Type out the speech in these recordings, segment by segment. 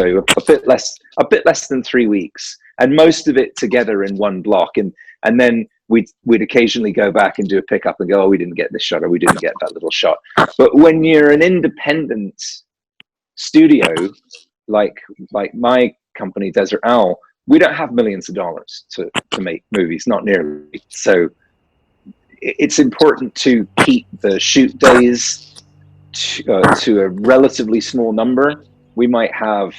so a bit less than 3 weeks, and most of it together in one block. And then we'd occasionally go back and do a pickup and go, oh, we didn't get this shot, or we didn't get that little shot. But when you're an independent studio, like my company, Desert Owl, we don't have millions of dollars to make movies, not nearly. So it's important to keep the shoot days to a relatively small number. We might have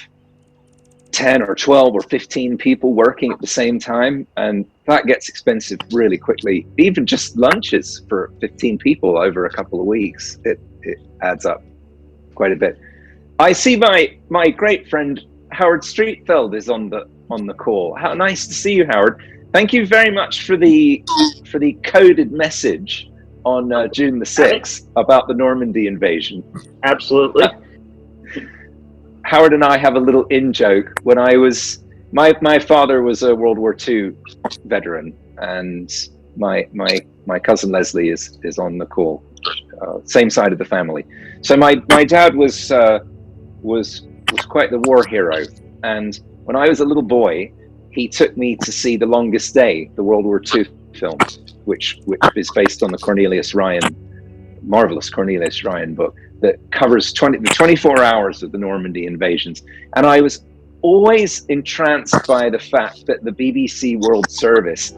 10 or 12 or 15 people working at the same time, and that gets expensive really quickly. Even just lunches for 15 people over a couple of weeks, it adds up quite a bit. I see my great friend Howard Streetfeld is on the call. How nice to see you, Howard. Thank you very much for the coded message on June the 6th about the Normandy invasion. Absolutely. Howard and I have a little in-joke. When I was, my father was a World War II veteran, and my cousin Leslie is on the call, same side of the family. So my dad was quite the war hero, and when I was a little boy, he took me to see The Longest Day, the World War II film, which is based on the marvelous Cornelius Ryan book that covers the 24 hours of the Normandy invasions. And I was always entranced by the fact that the BBC World Service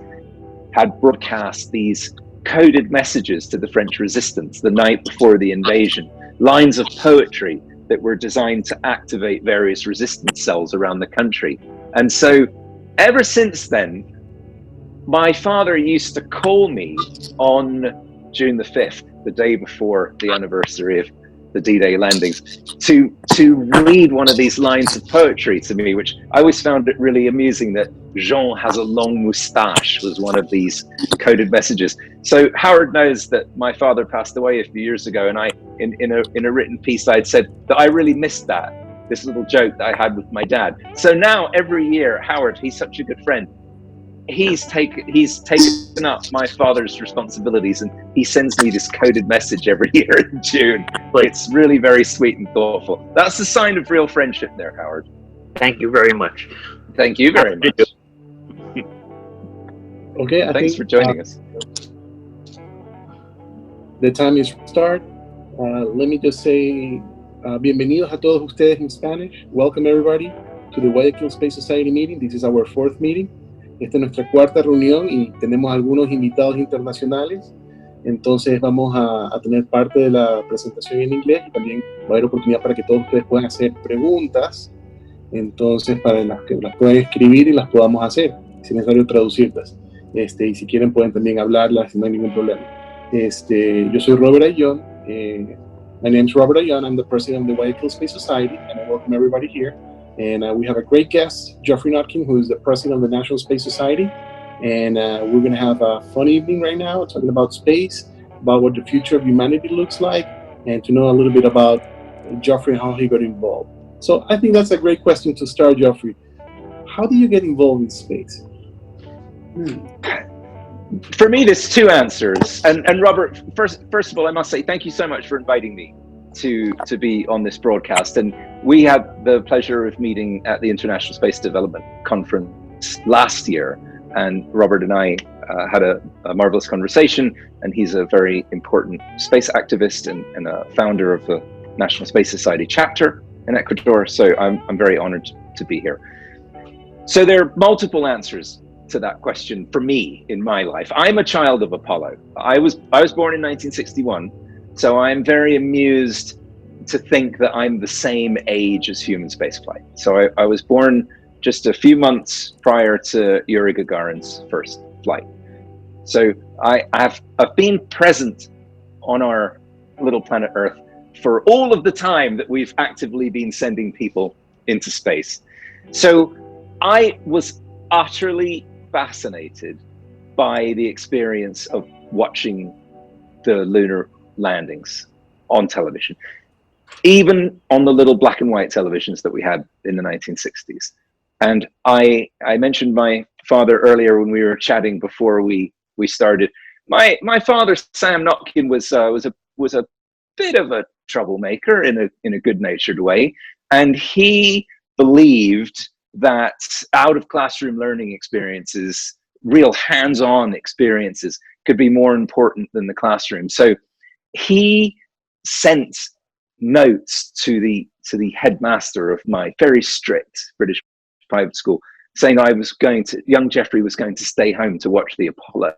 had broadcast these coded messages to the French resistance the night before the invasion, lines of poetry that were designed to activate various resistance cells around the country. And so ever since then, my father used to call me on June the 5th, the day before the anniversary of the D-Day landings, to read one of these lines of poetry to me, which I always found it really amusing that Jean has a long moustache was one of these coded messages. So Howard knows that my father passed away a few years ago, and I, in a written piece, I'd said that I really missed this little joke that I had with my dad. So now every year, Howard, he's such a good friend, he's taken up my father's responsibilities, and he sends me this coded message every year in June. It's really very sweet and thoughtful. That's the sign of real friendship there, Howard. Thank you very much. Thank you very much. Okay, thanks for joining us. The time is start. Let me just say, bienvenidos a todos ustedes in Spanish. Welcome everybody to the Guayaquil Space Society meeting. This is our fourth meeting. Esta es nuestra cuarta reunión y tenemos algunos invitados internacionales. Entonces vamos a tener parte de la presentación en inglés y también va a haber oportunidad para que todos ustedes puedan hacer preguntas. Entonces, para las que las puedan escribir y las podamos hacer, si es necesario traducirlas. Y si quieren pueden también hablarlas, no hay ningún problema. Yo soy Robert Ayllón. My name is Robert Ayllón. I'm the president of the Guayaquil Space Society, and I welcome everybody here. And we have a great guest, Geoffrey Notkin, who is the president of the National Space Society. And we're going to have a fun evening right now, talking about space, about what the future of humanity looks like, and to know a little bit about Geoffrey and how he got involved. So I think that's a great question to start, Geoffrey. How do you get involved in space? For me, there's two answers. And Robert, first of all, I must say thank you so much for inviting me to be on this broadcast. And we had the pleasure of meeting at the International Space Development Conference last year. And Robert and I had a marvelous conversation. And he's a very important space activist and a founder of the National Space Society chapter in Ecuador. So I'm very honored to be here. So there are multiple answers to that question for me in my life. I'm a child of Apollo. I was born in 1961. So I'm very amused to think that I'm the same age as human spaceflight. So I was born just a few months prior to Yuri Gagarin's first flight. So I've been present on our little planet Earth for all of the time that we've actively been sending people into space. So I was utterly fascinated by the experience of watching the lunar landings on television, even on the little black and white televisions that we had in the 1960s. And I mentioned my father earlier when we were chatting before we started. My father, Sam Notkin, was a bit of a troublemaker in a good-natured way, and he believed that out of classroom learning experiences, real hands-on experiences could be more important than the classroom. So he sent notes to the headmaster of my very strict British private school, saying young Jeffrey was going to stay home to watch the Apollo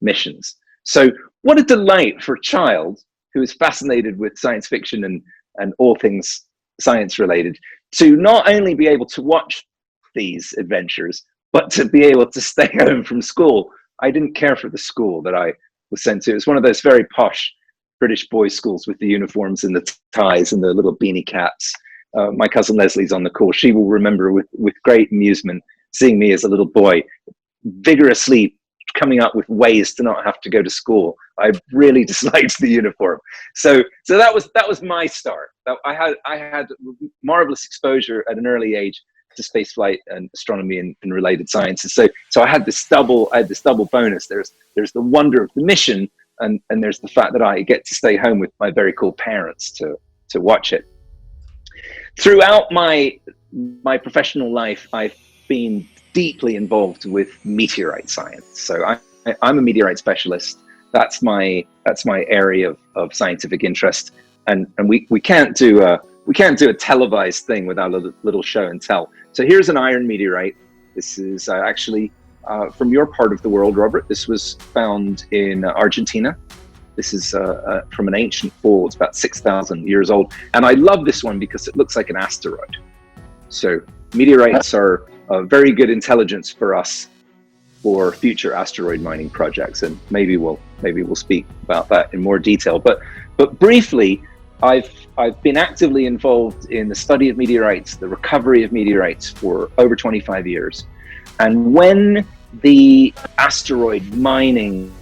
missions. So what a delight for a child who is fascinated with science fiction and all things science related, to not only be able to watch these adventures, but to be able to stay home from school. I didn't care for the school that I was sent to. It was one of those very posh British boys' schools with the uniforms and the ties and the little beanie caps. My cousin Leslie's on the call. She will remember with great amusement seeing me as a little boy vigorously coming up with ways to not have to go to school. I really disliked the uniform. So that was my start. I had marvelous exposure at an early age to spaceflight and astronomy and related sciences. So I had this double bonus. There's the wonder of the mission, and there's the fact that I get to stay home with my very cool parents to watch it. Throughout my professional life, I've been deeply involved with meteorite science. So I'm a meteorite specialist. That's my area of scientific interest, and we can't do a televised thing without a little show and tell. So here's an iron meteorite. This is actually from your part of the world, Robert. This was found in Argentina. This is from an ancient fall. It's about 6,000 years old. And I love this one because it looks like an asteroid. So meteorites are a very good intelligence for us for future asteroid mining projects. And maybe we'll speak about that in more detail. But briefly, I've been actively involved in the study of meteorites, the recovery of meteorites for over 25 years. And when the asteroid mining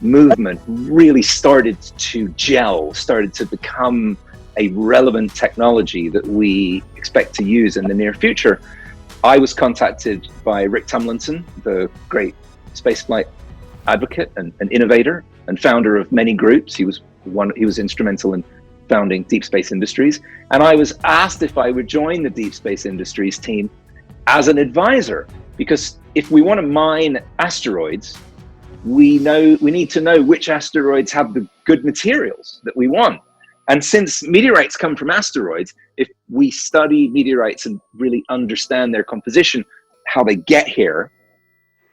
movement really started to gel, started to become a relevant technology that we expect to use in the near future, I was contacted by Rick Tumlinson, the great spaceflight advocate and innovator and founder of many groups. He was instrumental in founding Deep Space Industries. And I was asked if I would join the Deep Space Industries team as an advisor, because if we want to mine asteroids, we need to know which asteroids have the good materials that we want. And since meteorites come from asteroids, if we study meteorites and really understand their composition, how they get here,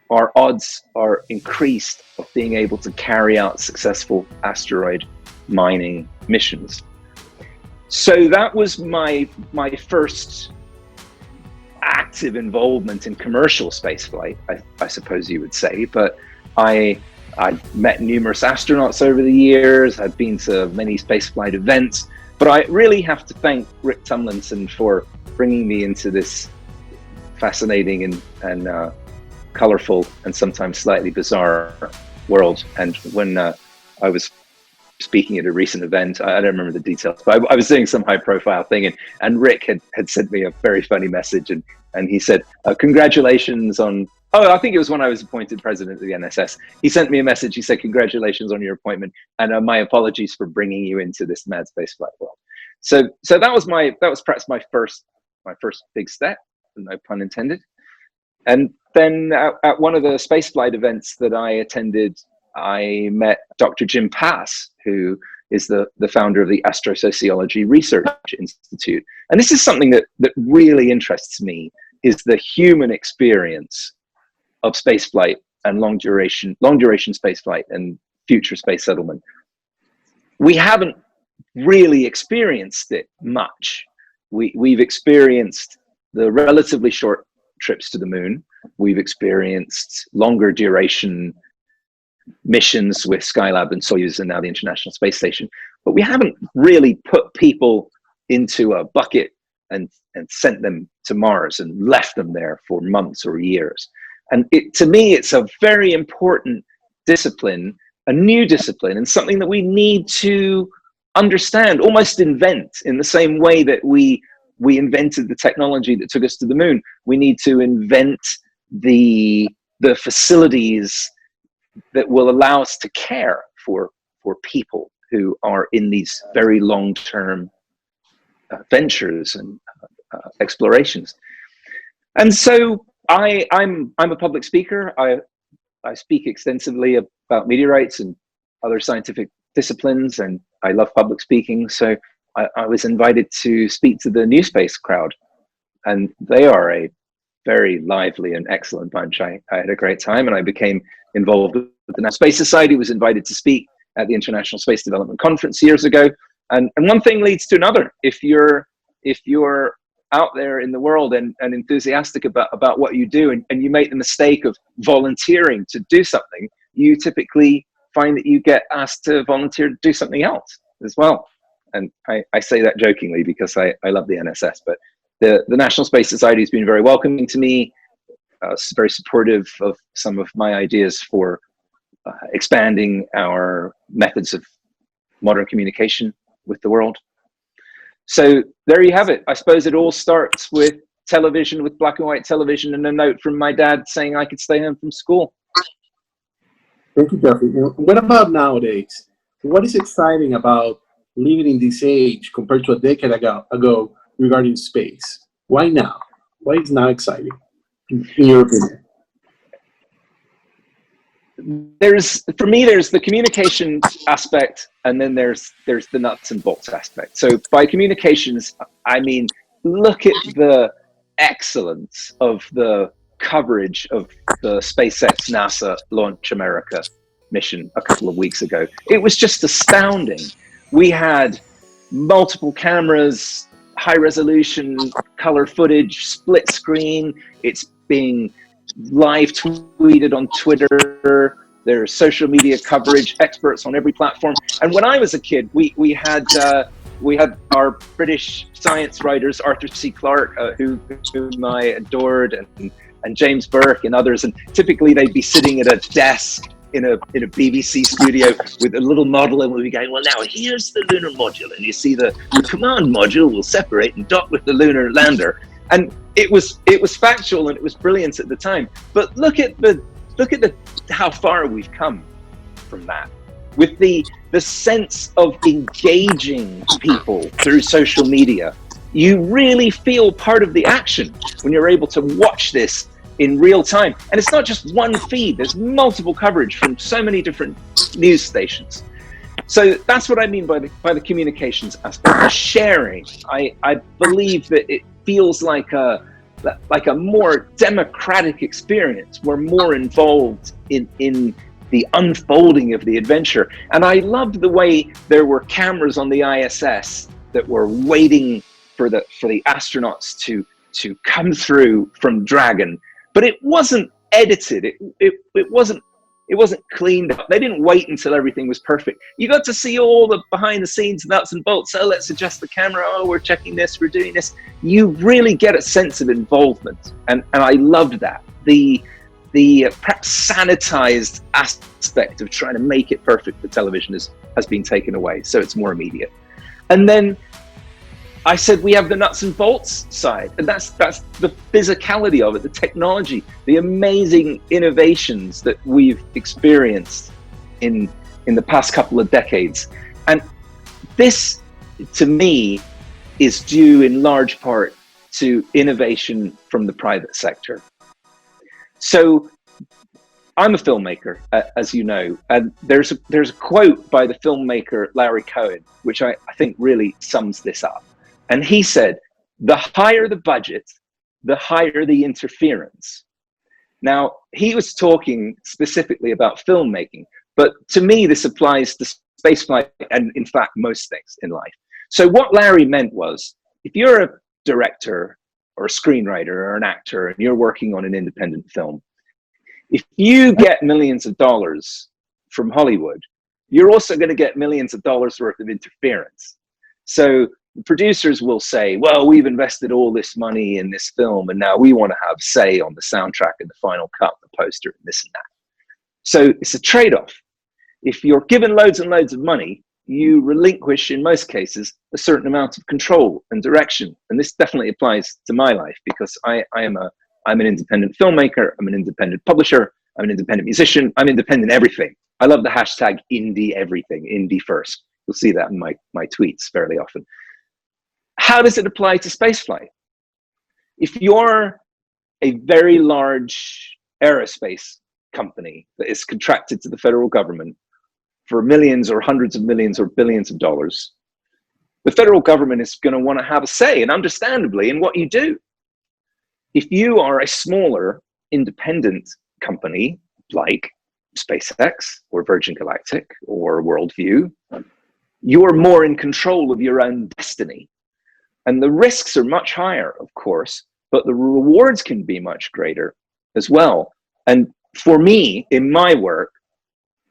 our odds are increased of being able to carry out successful asteroid mining missions. So that was my first active involvement in commercial spaceflight, I suppose you would say. But I met numerous astronauts over the years. I've been to many spaceflight events. But I really have to thank Rick Tumlinson for bringing me into this fascinating and colorful and sometimes slightly bizarre world. And when I was speaking at a recent event, I don't remember the details, but I was doing some high profile thing, and Rick had sent me a very funny message, and he said, congratulations on, I think it was when I was appointed president of the NSS. He sent me a message. He said, congratulations on your appointment, and my apologies for bringing you into this mad spaceflight world. So that was perhaps my first big step, no pun intended. And then at one of the spaceflight events that I attended, I met Dr. Jim Pass, who is the founder of the Astrosociology Research Institute. And this is something that really interests me, is the human experience of spaceflight and long duration spaceflight and future space settlement. We haven't really experienced it much. We've experienced the relatively short trips to the moon. We've experienced longer duration missions with Skylab and Soyuz and now the International Space Station, but we haven't really put people into a bucket and sent them to Mars and left them there for months or years. And to me, it's a very important discipline, a new discipline, and something that we need to understand, almost invent, in the same way that we invented the technology that took us to the moon. We need to invent the facilities that will allow us to care for people who are in these very long-term ventures and explorations. And so I'm a public speaker. I speak extensively about meteorites and other scientific disciplines, and I love public speaking. So I was invited to speak to the New Space crowd, and they are a very lively and excellent bunch. I had a great time, and I became involved with the National Space Society, was invited to speak at the International Space Development Conference years ago. And one thing leads to another. If you're out there in the world and enthusiastic about what you do, and you make the mistake of volunteering to do something, you typically find that you get asked to volunteer to do something else as well. And I say that jokingly because I love the NSS, but the National Space Society has been very welcoming to me, very supportive of some of my ideas for expanding our methods of modern communication with the world. So there you have it. I suppose it all starts with television, with black and white television, and a note from my dad saying I could stay home from school. Thank you, Jeffrey. What about nowadays? What is exciting about living in this age compared to a decade ago regarding space? Why now? Why is now exciting, in your opinion? For me, there's the communications aspect, and then there's the nuts and bolts aspect. So by communications, I mean, look at the excellence of the coverage of the SpaceX NASA Launch America mission a couple of weeks ago. It was just astounding. We had multiple cameras, high resolution color footage, split screen. It's being live tweeted on Twitter. There's social media coverage, experts on every platform. And when I was a kid, we had our British science writers, Arthur C. Clarke, whom I adored, and James Burke and others. And typically they'd be sitting at a desk in a BBC studio with a little model, and we'll be going, well, now here's the lunar module, and you see the command module will separate and dock with the lunar lander. And it was factual, and it was brilliant at the time. But look at how far we've come from that, with the sense of engaging people through social media. You really feel part of the action when you're able to watch this in real time. And it's not just one feed, there's multiple coverage from so many different news stations. So that's what I mean by the communications aspect, the sharing. I believe that it feels like a more democratic experience. We're more involved in the unfolding of the adventure. And I loved the way there were cameras on the ISS that were waiting for the astronauts to come through from Dragon. But it wasn't edited. It wasn't cleaned up. They didn't wait until everything was perfect. You got to see all the behind the scenes nuts and bolts. So let's adjust the camera. Oh, we're checking this, we're doing this. You really get a sense of involvement. And I loved that. The perhaps sanitized aspect of trying to make it perfect for television has been taken away. So it's more immediate. And then I said we have the nuts and bolts side, and that's the physicality of it, the technology, the amazing innovations that we've experienced in the past couple of decades. And this, to me, is due in large part to innovation from the private sector. So I'm a filmmaker, as you know, and there's a quote by the filmmaker Larry Cohen, which I think really sums this up. And he said, the higher the budget, the higher the interference. Now, he was talking specifically about filmmaking, but to me, this applies to spaceflight and, in fact, most things in life. So what Larry meant was, if you're a director or a screenwriter or an actor and you're working on an independent film, if you get millions of dollars from Hollywood, you're also going to get millions of dollars worth of interference. So the producers will say, well, we've invested all this money in this film, and now we want to have say on the soundtrack and the final cut, the poster, and this and that. So it's a trade-off. If you're given loads and loads of money, you relinquish, in most cases, a certain amount of control and direction. And this definitely applies to my life, because I'm an independent filmmaker, I'm an independent publisher, I'm an independent musician, I'm independent everything. I love the hashtag indie everything, indie first. You'll see that in my tweets fairly often. How does it apply to spaceflight? if you're a very large aerospace company that is contracted to the federal government for millions or hundreds of millions or billions of dollars, the federal government is going to want to have a say, and understandably, in what you do. If you are a smaller independent company like SpaceX or Virgin Galactic or Worldview, you're more in control of your own destiny. And the risks are much higher, of course, but the rewards can be much greater as well. And for me, in my work,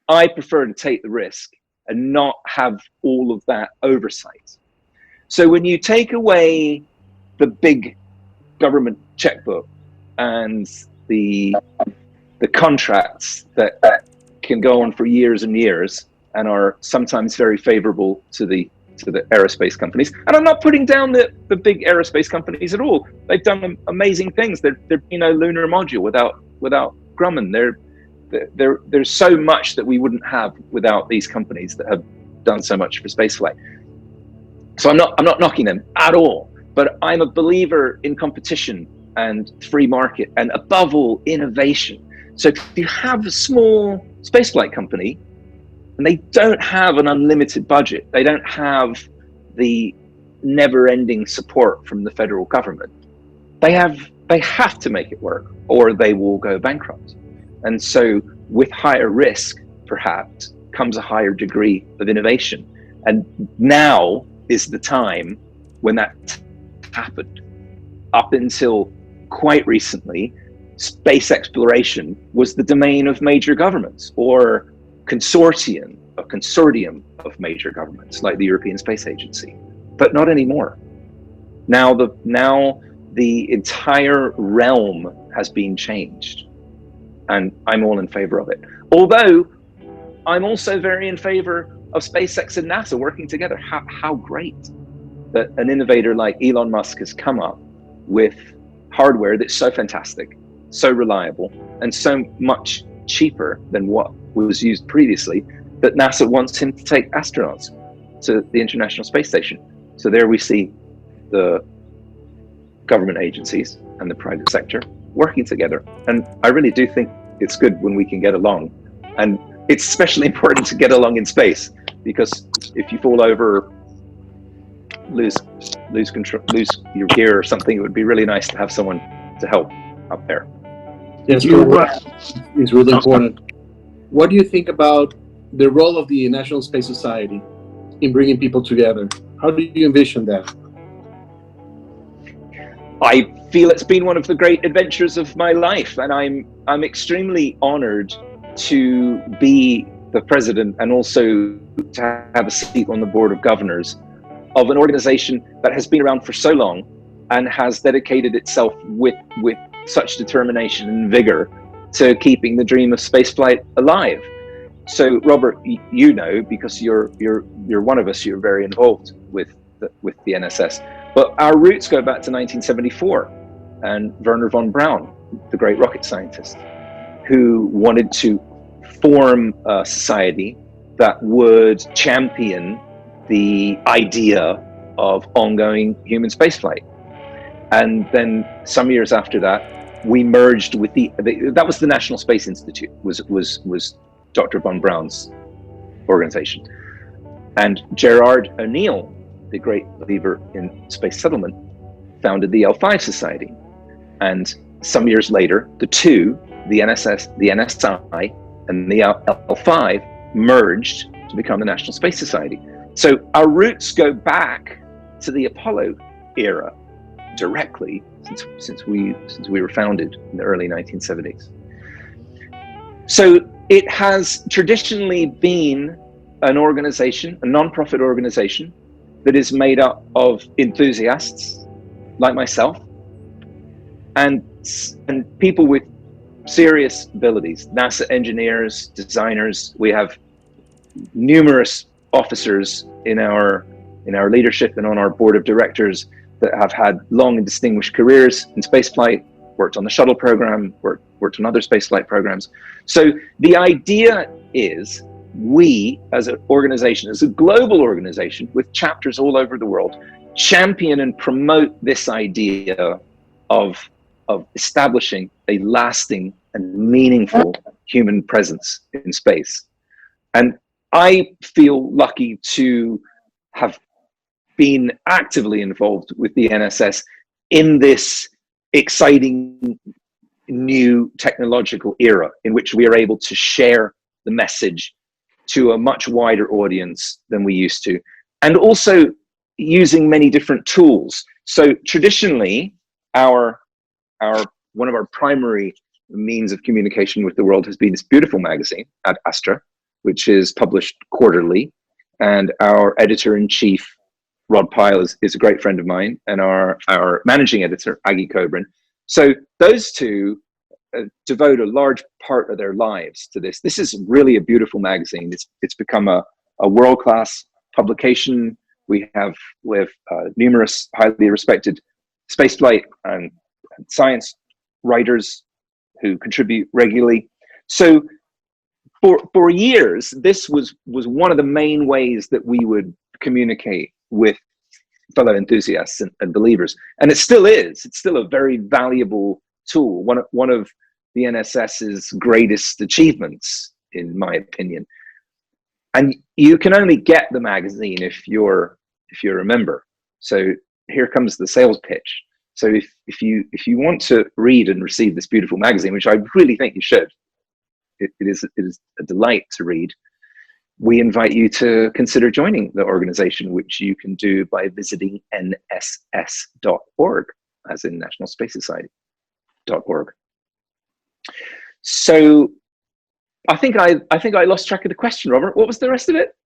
I prefer to take the risk and not have all of that oversight. So when you take away the big government checkbook and the contracts that can go on for years and years and are sometimes very favorable to the aerospace companies, and I'm not putting down the big aerospace companies at all. They've done amazing things. They're lunar module without Grumman. There's so much that we wouldn't have without these companies that have done so much for spaceflight. So I'm not knocking them at all, but I'm a believer in competition and free market, and above all, innovation. So if you have a small spaceflight company and they don't have an unlimited budget, they don't have the never-ending support from the federal government, they have to make it work or they will go bankrupt. And so with higher risk, perhaps, comes a higher degree of innovation. And now is the time when that happened. Up until quite recently, space exploration was the domain of major governments or a consortium of major governments like the European Space Agency, but not anymore. Now the entire realm has been changed, and I'm all in favor of it. Although I'm also very in favor of SpaceX and NASA working together. How great that an innovator like Elon Musk has come up with hardware that's so fantastic, so reliable, and so much cheaper than what was used previously, that NASA wants him to take astronauts to the International Space Station. So there we see the government agencies and the private sector working together. And I really do think it's good when we can get along. And it's especially important to get along in space, because if you fall over, lose control, lose your gear or something, it would be really nice to have someone to help up there. Yes, it's really important. What do you think about the role of the National Space Society in bringing people together? How do you envision that? I feel it's been one of the great adventures of my life, and I'm extremely honored to be the president and also to have a seat on the board of governors of an organization that has been around for so long and has dedicated itself with such determination and vigor to keeping the dream of spaceflight alive. So Robert, you know, because you're one of us, you're very involved with the NSS, but our roots go back to 1974 and Wernher von Braun, the great rocket scientist, who wanted to form a society that would champion the idea of ongoing human spaceflight. And then some years after that, we merged with that was the National Space Institute, was Dr. von Braun's organization. And Gerard O'Neill, the great believer in space settlement, founded the L5 Society. And some years later, the NSS, the NSI, and the L5 merged to become the National Space Society. So our roots go back to the Apollo era directly, since we were founded in the early 1970s. So it has traditionally been an organization, a non-profit organization, that is made up of enthusiasts like myself and people with serious abilities, NASA engineers, designers. We have numerous officers in our leadership and on our board of directors that have had long and distinguished careers in spaceflight, worked on the shuttle program, worked on other spaceflight programs. So the idea is, we as an organization, as a global organization with chapters all over the world, champion and promote this idea of establishing a lasting and meaningful human presence in space. And I feel lucky to have been actively involved with the NSS in this exciting new technological era in which we are able to share the message to a much wider audience than we used to, and also using many different tools. So traditionally, one of our primary means of communication with the world has been this beautiful magazine, Esta, which is published quarterly, and our editor-in-chief, Rod Pyle, is a great friend of mine, and our managing editor, Aggie Coburn. So those two devote a large part of their lives to this. This is really a beautiful magazine. It's become a world-class publication. We have numerous highly respected spaceflight and science writers who contribute regularly. So for years, this was one of the main ways that we would communicate with fellow enthusiasts and believers. And it still is. It's still a very valuable tool. One of the NSS's greatest achievements, in my opinion. And you can only get the magazine if you're a member. So here comes the sales pitch. So if you want to read and receive this beautiful magazine, which I really think you should, it is a delight to read. We invite you to consider joining the organization, which you can do by visiting nss.org, as in National Space Society.org. So I think I lost track of the question, Robert. What was the rest of it?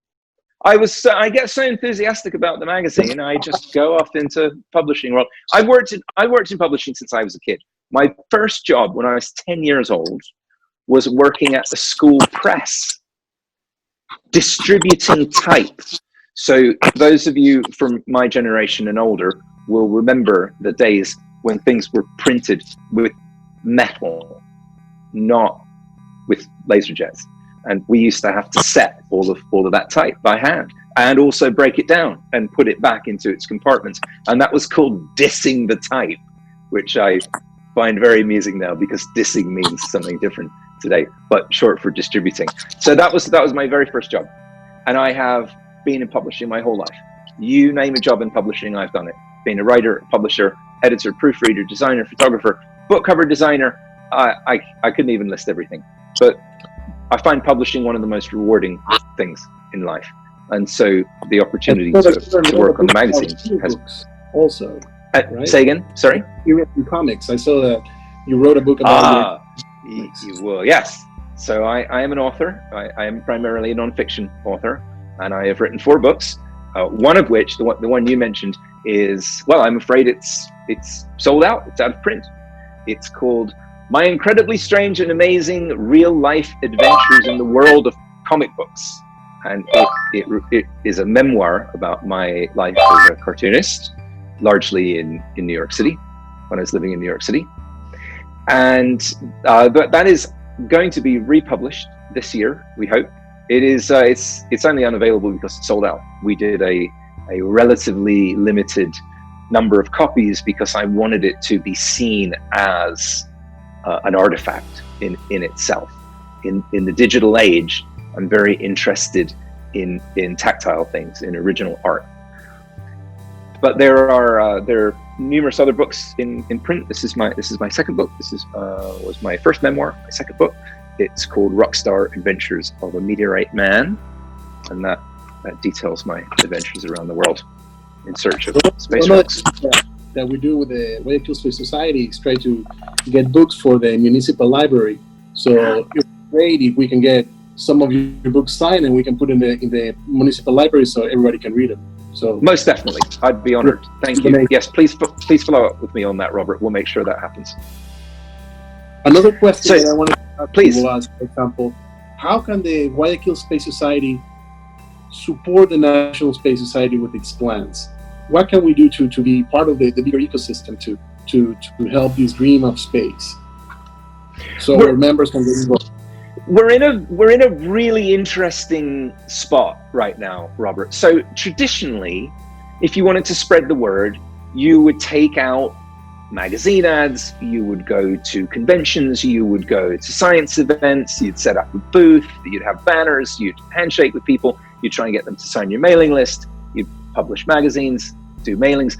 I get so enthusiastic about the magazine, I just go off into publishing world. I worked in publishing since I was a kid. My first job when I was 10 years old was working at the school press, distributing type. So those of you from my generation and older will remember the days when things were printed with metal, not with laser jets. And we used to have to set all of that type by hand, and also break it down and put it back into its compartments. And that was called dissing the type, which I find very amusing now, because dissing means something different today, but short for distributing. So that was my very first job. And I have been in publishing my whole life. You name a job in publishing, I've done it. Being a writer, publisher, editor, proofreader, designer, photographer, book cover designer. I couldn't even list everything. But I find publishing one of the most rewarding things in life. And so the opportunity to work on the magazine has also. Right? Say again, sorry? You read comics. I saw that you wrote a book about you will, yes. So I am an author. I am primarily a nonfiction author, and I have written 4 books. One of which, the one you mentioned, is, well, I'm afraid it's sold out. It's out of print. It's called My Incredibly Strange and Amazing Real-Life Adventures in the World of Comic Books. And it is a memoir about my life as a cartoonist, largely in New York City, when I was living in New York City. And but that is going to be republished this year, we hope. It is it's only unavailable because it's sold out. We did a relatively limited number of copies because I wanted it to be seen as an artifact in itself. In the digital age, I'm very interested in tactile things, in original art. But there are numerous other books in print. This is my second book. This was my first memoir, my second book. It's called Rockstar Adventures of a Meteorite Man, and that details my adventures around the world in search of space rocks. That we do with the Guayaquil Space Society is try to get books for the municipal library. So it's great if we can get some of your books signed and we can put in the municipal library so everybody can read them. So most definitely, I'd be honored. Thank you. Yes, please follow up with me on that, Robert. We'll make sure that happens. Another question that I wanted to ask please. was, for example, how can the Guayaquil Space Society support the National Space Society with its plans? What can we do to be part of the bigger ecosystem to help this dream of space? So our members can get involved. We're in a really interesting spot right now, Robert. So traditionally, if you wanted to spread the word, you would take out magazine ads, you would go to conventions, you would go to science events, you'd set up a booth, you'd have banners, you'd handshake with people, you'd try and get them to sign your mailing list, you'd publish magazines, do mailings.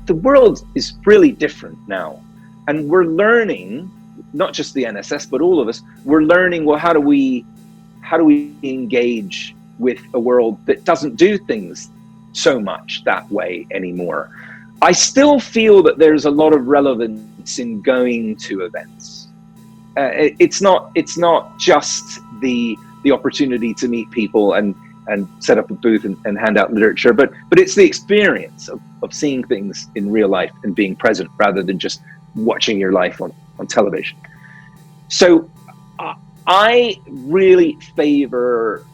The world is really different now. And we're learning, not just the NSS, but all of us, we're learning, well, how do we engage with a world that doesn't do things so much that way anymore? I still feel that there's a lot of relevance in going to events. It's not just the opportunity to meet people and set up a booth and hand out literature, but it's the experience of seeing things in real life and being present rather than just watching your life on television. So I really favor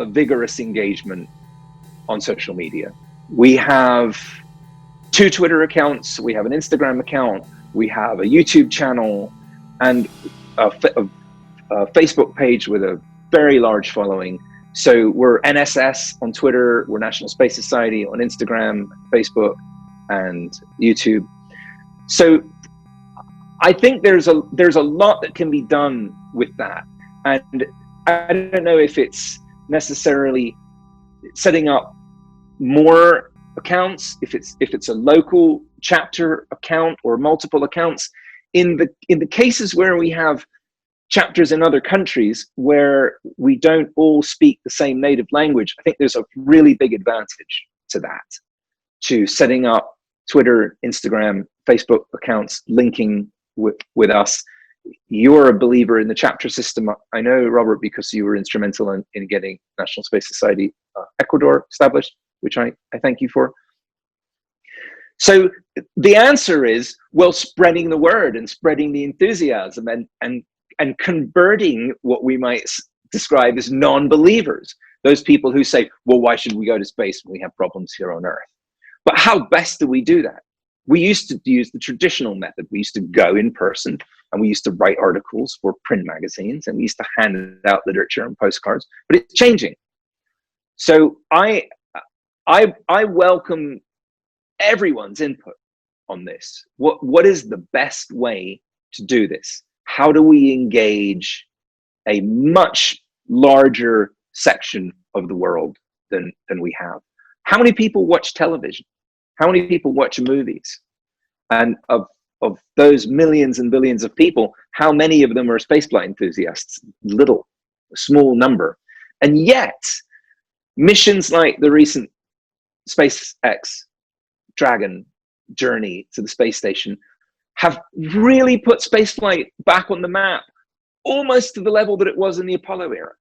vigorous engagement on social media. We have 2 Twitter accounts, we have an Instagram account, we have a YouTube channel, and a Facebook page with a very large following. So we're NSS on Twitter, we're National Space Society on Instagram, Facebook, and YouTube. So I think there's a lot that can be done with that. And I don't know if it's necessarily setting up more accounts, if it's a local chapter account or multiple accounts. In the cases where we have chapters in other countries where we don't all speak the same native language, I think there's a really big advantage to that, to setting up Twitter, Instagram, Facebook accounts, linking with us. You're a believer in the chapter system. I know, Robert, because you were instrumental in getting National Space Society Ecuador established, which I thank you for. So the answer is, well, spreading the word and spreading the enthusiasm and converting what we might describe as non-believers, those people who say, well, why should we go to space when we have problems here on Earth? But how best do we do that? We used to use the traditional method. We used to go in person and we used to write articles for print magazines and we used to hand out literature and postcards, but it's changing. So I welcome everyone's input on this. What is the best way to do this? How do we engage a much larger section of the world than we have? How many people watch television? How many people watch movies? And of those millions and billions of people, how many of them are spaceflight enthusiasts? Little, a small number. And yet, missions like the recent SpaceX Dragon journey to the space station have really put spaceflight back on the map, almost to the level that it was in the Apollo era.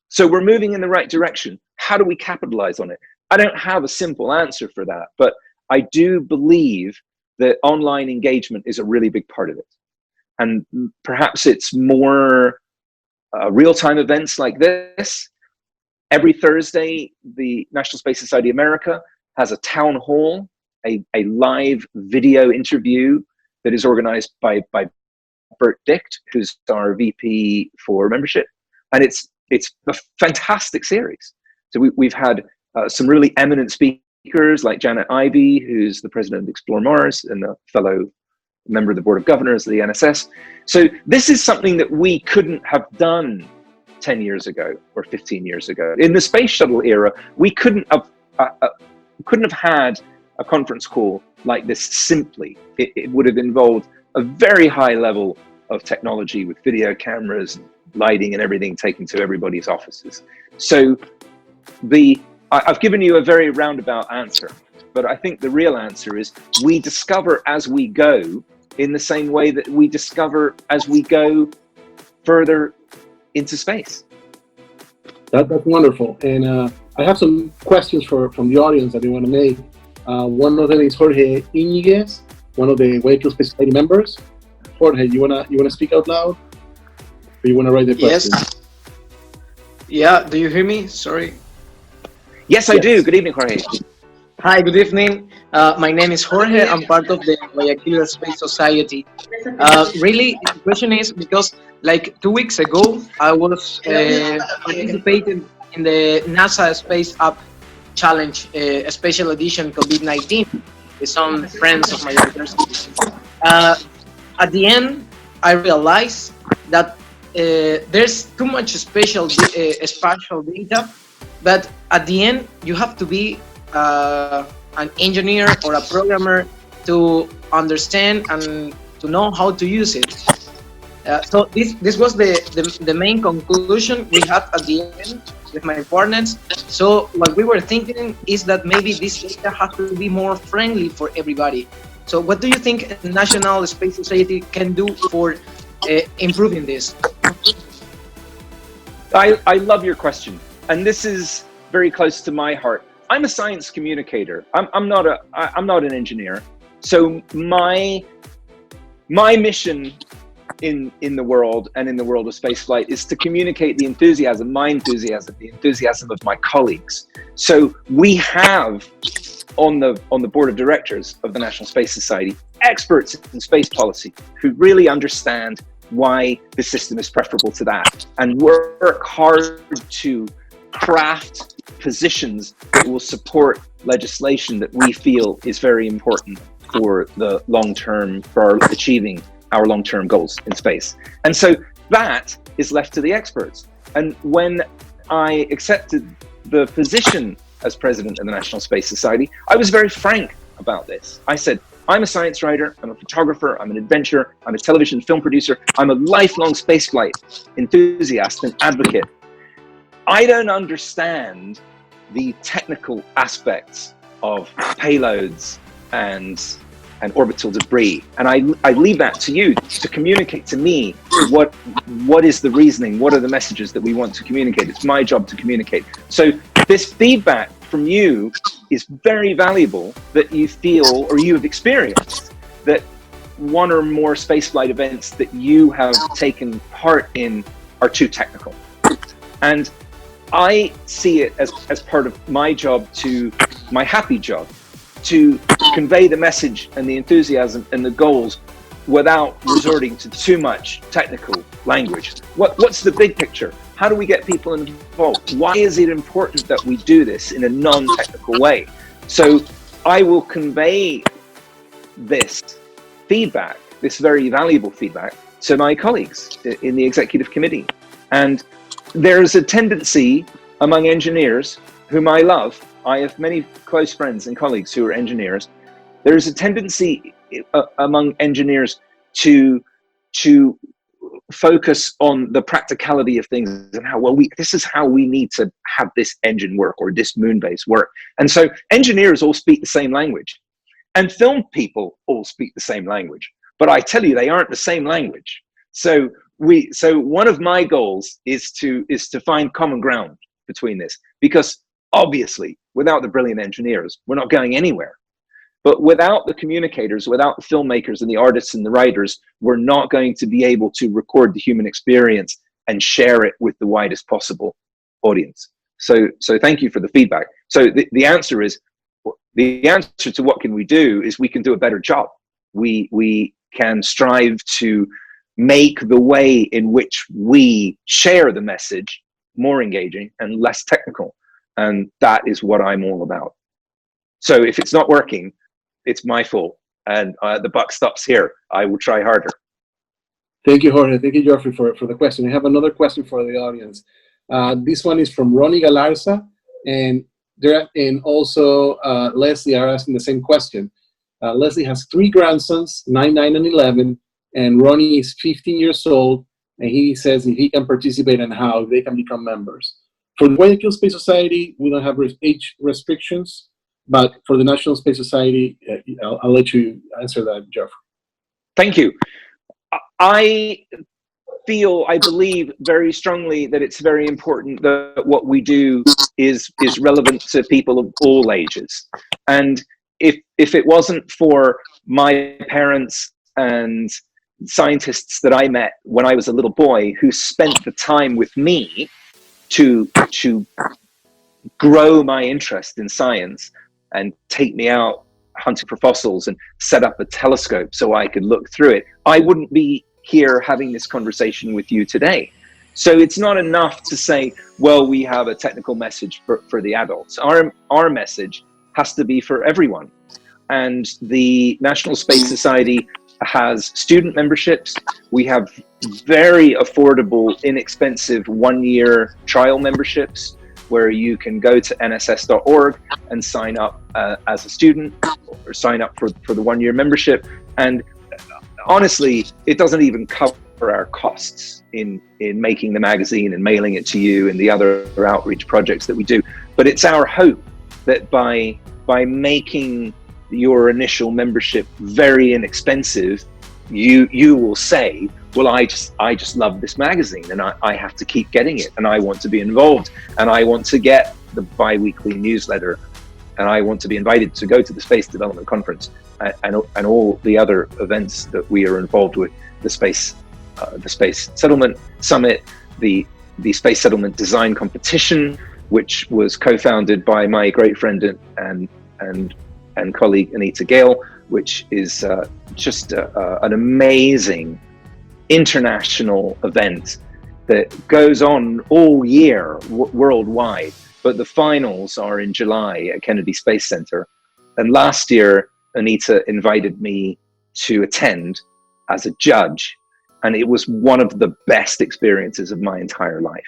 So we're moving in the right direction. How do we capitalize on it? I don't have a simple answer for that, but I do believe that online engagement is a really big part of it. And perhaps it's more real-time events like this. Every Thursday, the National Space Society America has a town hall, a live video interview that is organized by Bert Dicht, who's our VP for membership. And it's a fantastic series. So we've had some really eminent speakers like Janet Ivey, who's the president of Explore Mars and a fellow member of the Board of Governors of the NSS. So this is something that we couldn't have done 10 years ago or 15 years ago. In the space shuttle era, we couldn't have had a conference call like this simply. It would have involved a very high level of technology with video cameras, and lighting and everything taken to everybody's offices. So I've given you a very roundabout answer, but I think the real answer is we discover as we go, in the same way that we discover as we go further into space. That's wonderful. And I have some questions from the audience that they want to make. One of them is Jorge Iñiguez, one of the Guayaquil Space Society members. Jorge, you wanna speak out loud? Or you wanna write the question? Yes. Yeah, do you hear me? Sorry. Yes, I do. Good evening, Jorge. Hi, good evening. My name is Jorge. I'm part of the Guayaquil Space Society. Really, the question is because like 2 weeks ago, I was participating in the NASA Space App Challenge, a special edition COVID-19. with some friends of my university. At the end, I realized that there's too much spatial data, but at the end, you have to be an engineer or a programmer to understand and to know how to use it. So this was the main conclusion we had at the end with my partners. So what we were thinking is that maybe this data has to be more friendly for everybody. So what do you think the National Space Society can do for improving this? I love your question, and this is very close to my heart. I'm a science communicator. I'm not an engineer. So my mission in the world and in the world of spaceflight is to communicate the enthusiasm, my enthusiasm, the enthusiasm of my colleagues. So we have on the board of directors of the National Space Society experts in space policy who really understand why the system is preferable to that and work hard to craft positions that will support legislation that we feel is very important for the long term, for achieving our long-term goals in space. And so that is left to the experts. And when I accepted the position as president of the National Space Society, I was very frank about this. I said, I'm a science writer, I'm a photographer, I'm an adventurer, I'm a television film producer, I'm a lifelong spaceflight enthusiast and advocate. I don't understand the technical aspects of payloads and orbital debris, and I leave that to you to communicate to me what is the reasoning, what are the messages that we want to communicate. It's my job to communicate. So this feedback from you is very valuable, that you feel or you have experienced that one or more spaceflight events that you have taken part in are too technical. And I see it as part of my job, to my happy job, to convey the message and the enthusiasm and the goals without resorting to too much technical language. What's the big picture? How do we get people involved? Why is it important that we do this in a non-technical way? So I will convey this feedback, this very valuable feedback, to my colleagues in the executive committee. And there's a tendency among engineers, whom I love, I have many close friends and colleagues who are engineers. There is a tendency among engineers to focus on the practicality of things and how well this is how we need to have this engine work or this moon base work. And so engineers all speak the same language, and film people all speak the same language. But I tell you, they aren't the same language. So one of my goals is to find common ground between this, because obviously, without the brilliant engineers, we're not going anywhere. But without the communicators, without the filmmakers and the artists and the writers, we're not going to be able to record the human experience and share it with the widest possible audience. So thank you for the feedback. So the answer to what can we do is we can do a better job. We can strive to make the way in which we share the message more engaging and less technical. And that is what I'm all about. So if it's not working, it's my fault, and the buck stops here. I will try harder. Thank you, Jorge. Thank you, Geoffrey, for the question. I have another question for the audience. This one is from Ronnie Galarza, and also Leslie are asking the same question. Leslie has 3 grandsons, 9, 9, and 11, and Ronnie is 15 years old, and he says if he can participate and how they can become members. For the Guayaquil Space Society, we don't have age restrictions, but for the National Space Society, I'll let you answer that, Geoffrey. Thank you. I believe very strongly that it's very important that what we do is relevant to people of all ages. And if it wasn't for my parents and scientists that I met when I was a little boy, who spent the time with me to grow my interest in science and take me out hunting for fossils and set up a telescope so I could look through it, I wouldn't be here having this conversation with you today. So it's not enough to say, well, we have a technical message for the adults. Our message has to be for everyone. and the National Space Society has student memberships. We have very affordable, inexpensive one-year trial memberships where you can go to nss.org and sign up as a student, or sign up for the one-year membership. And honestly, it doesn't even cover our costs in making the magazine and mailing it to you and the other outreach projects that we do. But it's our hope that by making your initial membership very inexpensive, you will say, well, I just love this magazine, and I have to keep getting it, and I want to be involved, and I want to get the bi-weekly newsletter, and I want to be invited to go to the Space Development Conference and all the other events that we are involved with, the Space Settlement Summit, the Space Settlement Design Competition, which was co-founded by my great friend and colleague Anita Gale, which is just an amazing international event that goes on all year worldwide. But the finals are in July at Kennedy Space Center. And last year, Anita invited me to attend as a judge. And it was one of the best experiences of my entire life.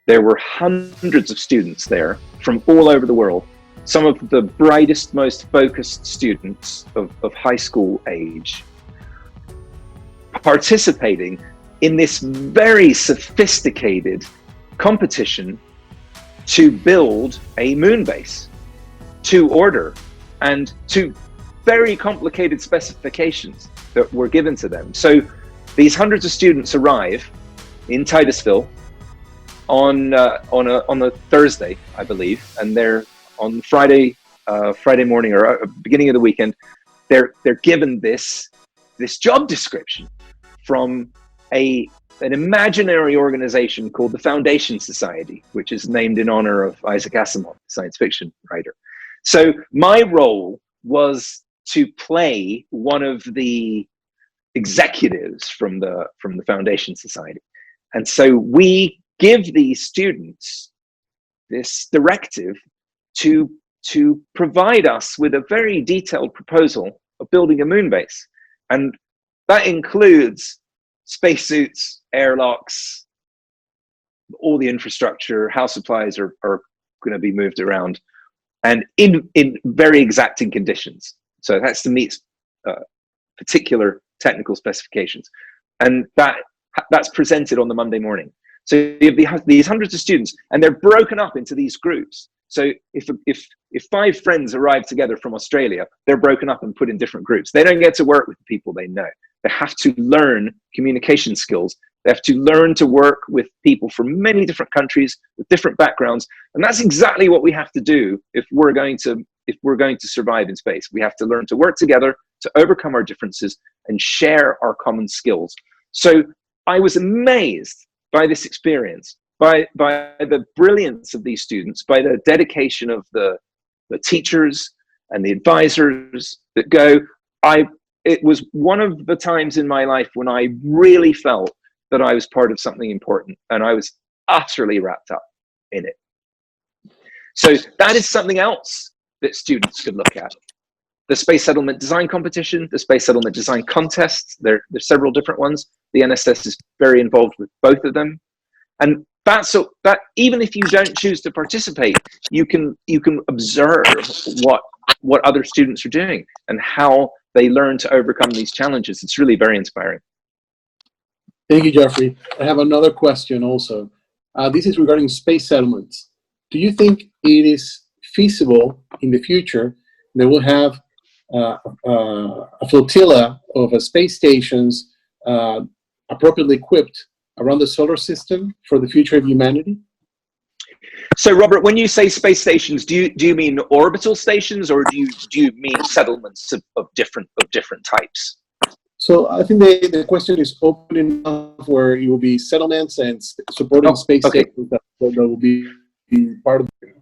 There were hundreds of students there from all over the world. Some of the brightest, most focused students of high school age participating in this very sophisticated competition to build a moon base, to order, and to very complicated specifications that were given to them. So these hundreds of students arrive in Titusville on a Thursday, I believe, and they're on Friday morning or beginning of the weekend. They're given this job description from an imaginary organization called the Foundation Society, which is named in honor of Isaac Asimov, science fiction writer. So my role was to play one of the executives from the Foundation Society. And so we give these students this directive to provide us with a very detailed proposal of building a moon base. And that includes spacesuits, airlocks, all the infrastructure, how supplies are going to be moved around, and in very exacting conditions. So it has to meet particular technical specifications. And that's presented on the Monday morning. So you have these hundreds of students, and they're broken up into these groups. So if 5 friends arrive together from Australia, they're broken up and put in different groups. They don't get to work with the people they know. They have to learn communication skills. They have to learn to work with people from many different countries with different backgrounds. And that's exactly what we have to do if we're going to survive in space. We have to learn to work together, to overcome our differences, and share our common skills. So I was amazed by this experience, by the brilliance of these students, by the dedication of the teachers and the advisors that go. It was one of the times in my life when I really felt that I was part of something important, and I was utterly wrapped up in it. So that is something else that students could look at. The Space Settlement Design Competition, the Space Settlement Design Contest, there's several different ones. The NSS is very involved with both of them. And that even if you don't choose to participate, you can observe what other students are doing and how they learn to overcome these challenges. It's really very inspiring. Thank you, Jeffrey. I have another question also. This is regarding space settlements. Do you think it is feasible in the future that we'll have a flotilla of space stations appropriately equipped around the solar system for the future of humanity? So, Robert, when you say space stations, do you mean orbital stations, or do you mean settlements of different types? So I think the question is open enough where it will be settlements and supporting space stations that will be part of it.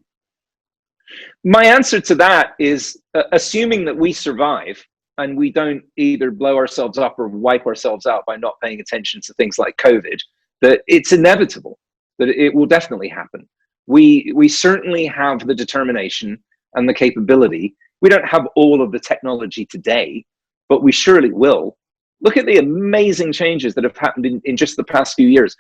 My answer to that is assuming that we survive and we don't either blow ourselves up or wipe ourselves out by not paying attention to things like COVID, that it's inevitable, that it will definitely happen. We certainly have the determination and the capability We don't have all of the technology today, but we surely will. Look at the amazing changes that have happened in just the past few years.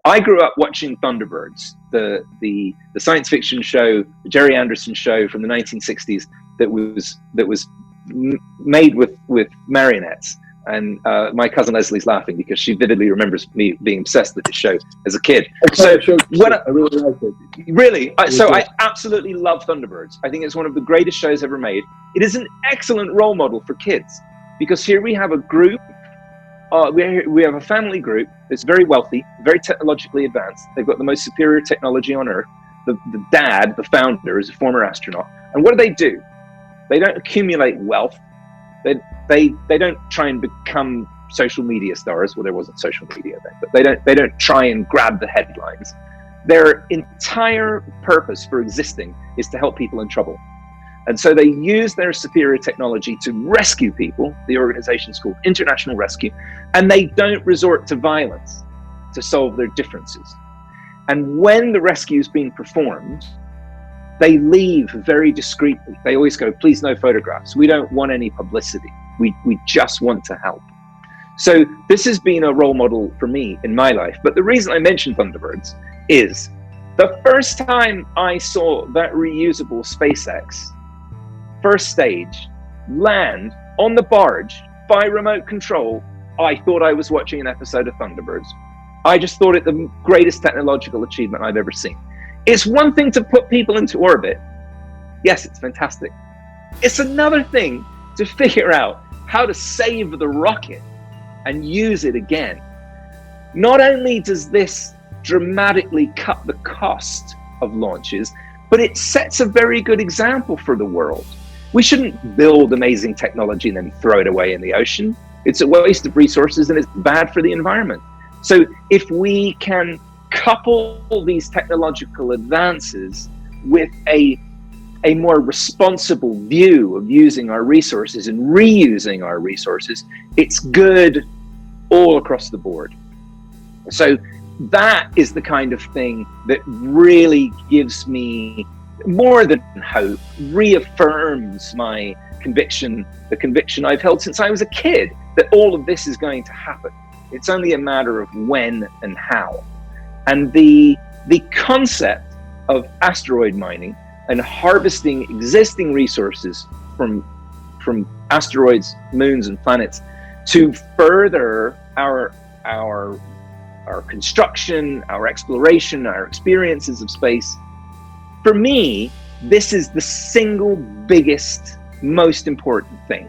I grew up watching Thunderbirds, the science fiction show, the Jerry Anderson show from the 1960s that was made with marionettes. And my cousin Leslie's laughing because she vividly remembers me being obsessed with this show as a kid. So when I really like it. Really, so I absolutely love Thunderbirds. I think it's one of the greatest shows ever made. It is an excellent role model for kids because here we have a group. We have a family group that's very wealthy, very technologically advanced. They've got the most superior technology on Earth. The dad, the founder, is a former astronaut. And what do? They don't accumulate wealth. They don't try and become social media stars. Well, there wasn't social media then, but they don't try and grab the headlines. Their entire purpose for existing is to help people in trouble. And so they use their superior technology to rescue people. The organization's called International Rescue, and they don't resort to violence to solve their differences. And when the rescue is being performed, they leave very discreetly. They always go, please no photographs. We don't want any publicity. We just want to help. So this has been a role model for me in my life. But the reason I mentioned Thunderbirds is the first time I saw that reusable SpaceX first stage land on the barge by remote control, I thought I was watching an episode of Thunderbirds. I just thought it the greatest technological achievement I've ever seen. It's one thing to put people into orbit. Yes, it's fantastic. It's another thing to figure out how to save the rocket and use it again. Not only does this dramatically cut the cost of launches, but it sets a very good example for the world. We shouldn't build amazing technology and then throw it away in the ocean. It's a waste of resources and it's bad for the environment. So if we can couple these technological advances with a more responsible view of using our resources and reusing our resources, it's good all across the board. So that is the kind of thing that really gives me more than hope, reaffirms my conviction, the conviction I've held since I was a kid, that all of this is going to happen. It's only a matter of when and how. And the concept of asteroid mining and harvesting existing resources from asteroids, moons, and planets to further our construction, our exploration, our experiences of space. For me, this is the single biggest, most important thing.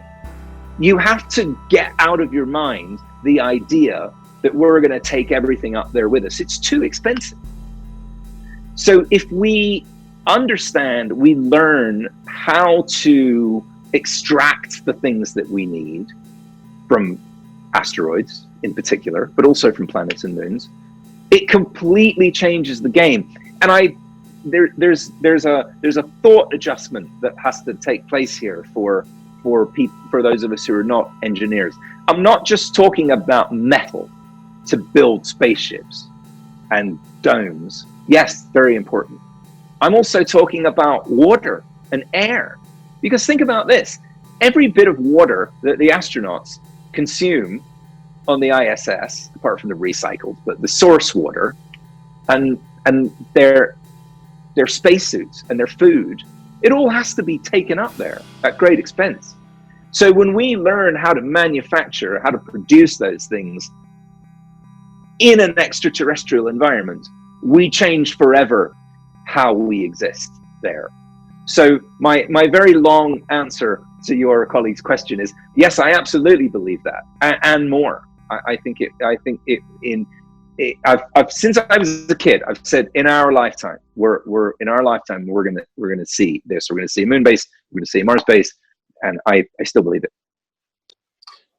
You have to get out of your mind the idea that we're going to take everything up there with us. It's too expensive. So if we understand, we learn how to extract the things that we need from asteroids in particular, but also from planets and moons, it completely changes the game. And there's a thought adjustment that has to take place here for those of us who are not engineers. I'm not just talking about metal to build spaceships and domes. Yes, very important. I'm also talking about water and air. Because think about this, every bit of water that the astronauts consume on the ISS, apart from the recycled, but the source water and their spacesuits and their food, it all has to be taken up there at great expense. So when we learn how to manufacture, how to produce those things in an extraterrestrial environment, we change forever how we exist there. So my very long answer to your colleague's question is, yes, I absolutely believe that, and more. I've since I was a kid, I've said in our lifetime, we're gonna see this. We're gonna see a moon base. We're gonna see a Mars base, and I still believe it.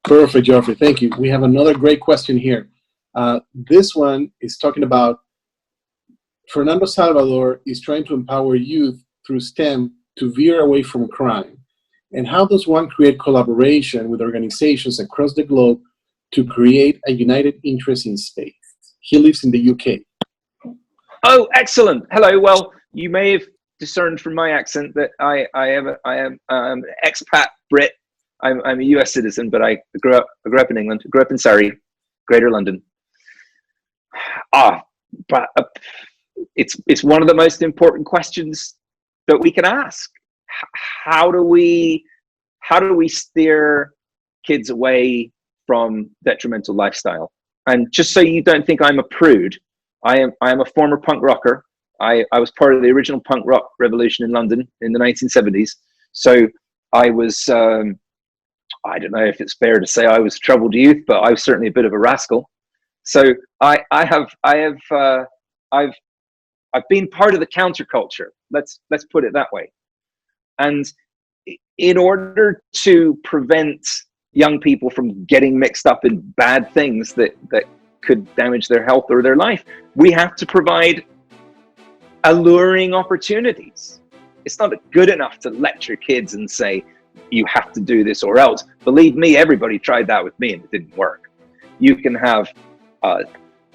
Perfect, Geoffrey. Thank you. We have another great question here. This one is talking about Fernando Salvador is trying to empower youth through STEM to veer away from crime. And how does one create collaboration with organizations across the globe to create a united interest in space? He lives in the UK. Oh, excellent. Hello. Well, you may have discerned from my accent that I am an expat Brit. I'm a US citizen, but I grew up in England, grew up in Surrey, Greater London. But it's one of the most important questions that we can ask. How do we steer kids away from detrimental lifestyle? And just so you don't think I'm a prude, I am a former punk rocker. I was part of the original punk rock revolution in London in the 1970s. So I was, I don't know if it's fair to say I was a troubled youth, but I was certainly a bit of a rascal. So I've been part of the counterculture. Let's put it that way. And in order to prevent young people from getting mixed up in bad things that could damage their health or their life, we have to provide alluring opportunities. It's not good enough to lecture kids and say, you have to do this or else. Believe me, everybody tried that with me and it didn't work. You can have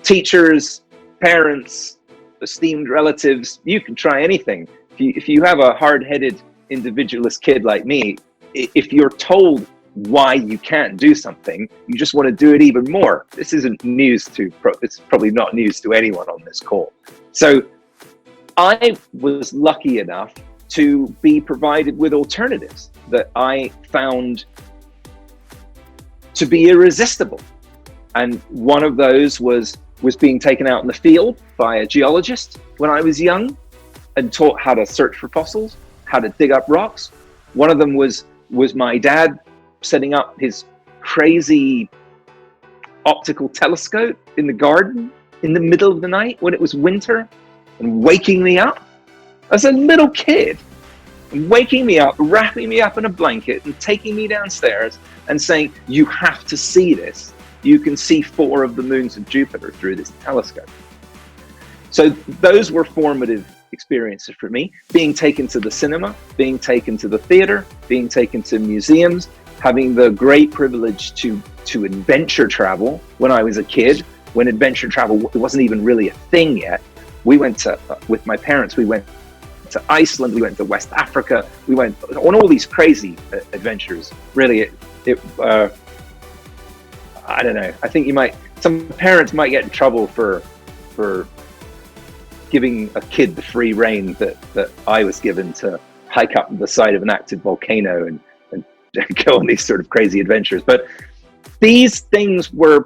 teachers, parents, esteemed relatives, you can try anything. If you have a hard-headed individualist kid like me, if you're told why you can't do something, you just want to do it even more. This isn't news to, it's probably not news to anyone on this call. So I was lucky enough to be provided with alternatives that I found to be irresistible. And one of those was being taken out in the field by a geologist when I was young and taught how to search for fossils, how to dig up rocks. One of them was my dad setting up his crazy optical telescope in the garden in the middle of the night when it was winter and waking me up as a little kid, waking me up, wrapping me up in a blanket and taking me downstairs and saying, you have to see this. You can see 4 of the moons of Jupiter through this telescope. So those were formative experiences for me. Being taken to the cinema, being taken to the theater, being taken to museums, having the great privilege to adventure travel when I was a kid, when adventure travel wasn't even really a thing yet. We went to, with my parents, we went to Iceland, we went to West Africa, we went on all these crazy adventures. Really, I don't know. I think some parents might get in trouble for giving a kid the free rein that I was given to hike up the side of an active volcano and go on these sort of crazy adventures. But these things were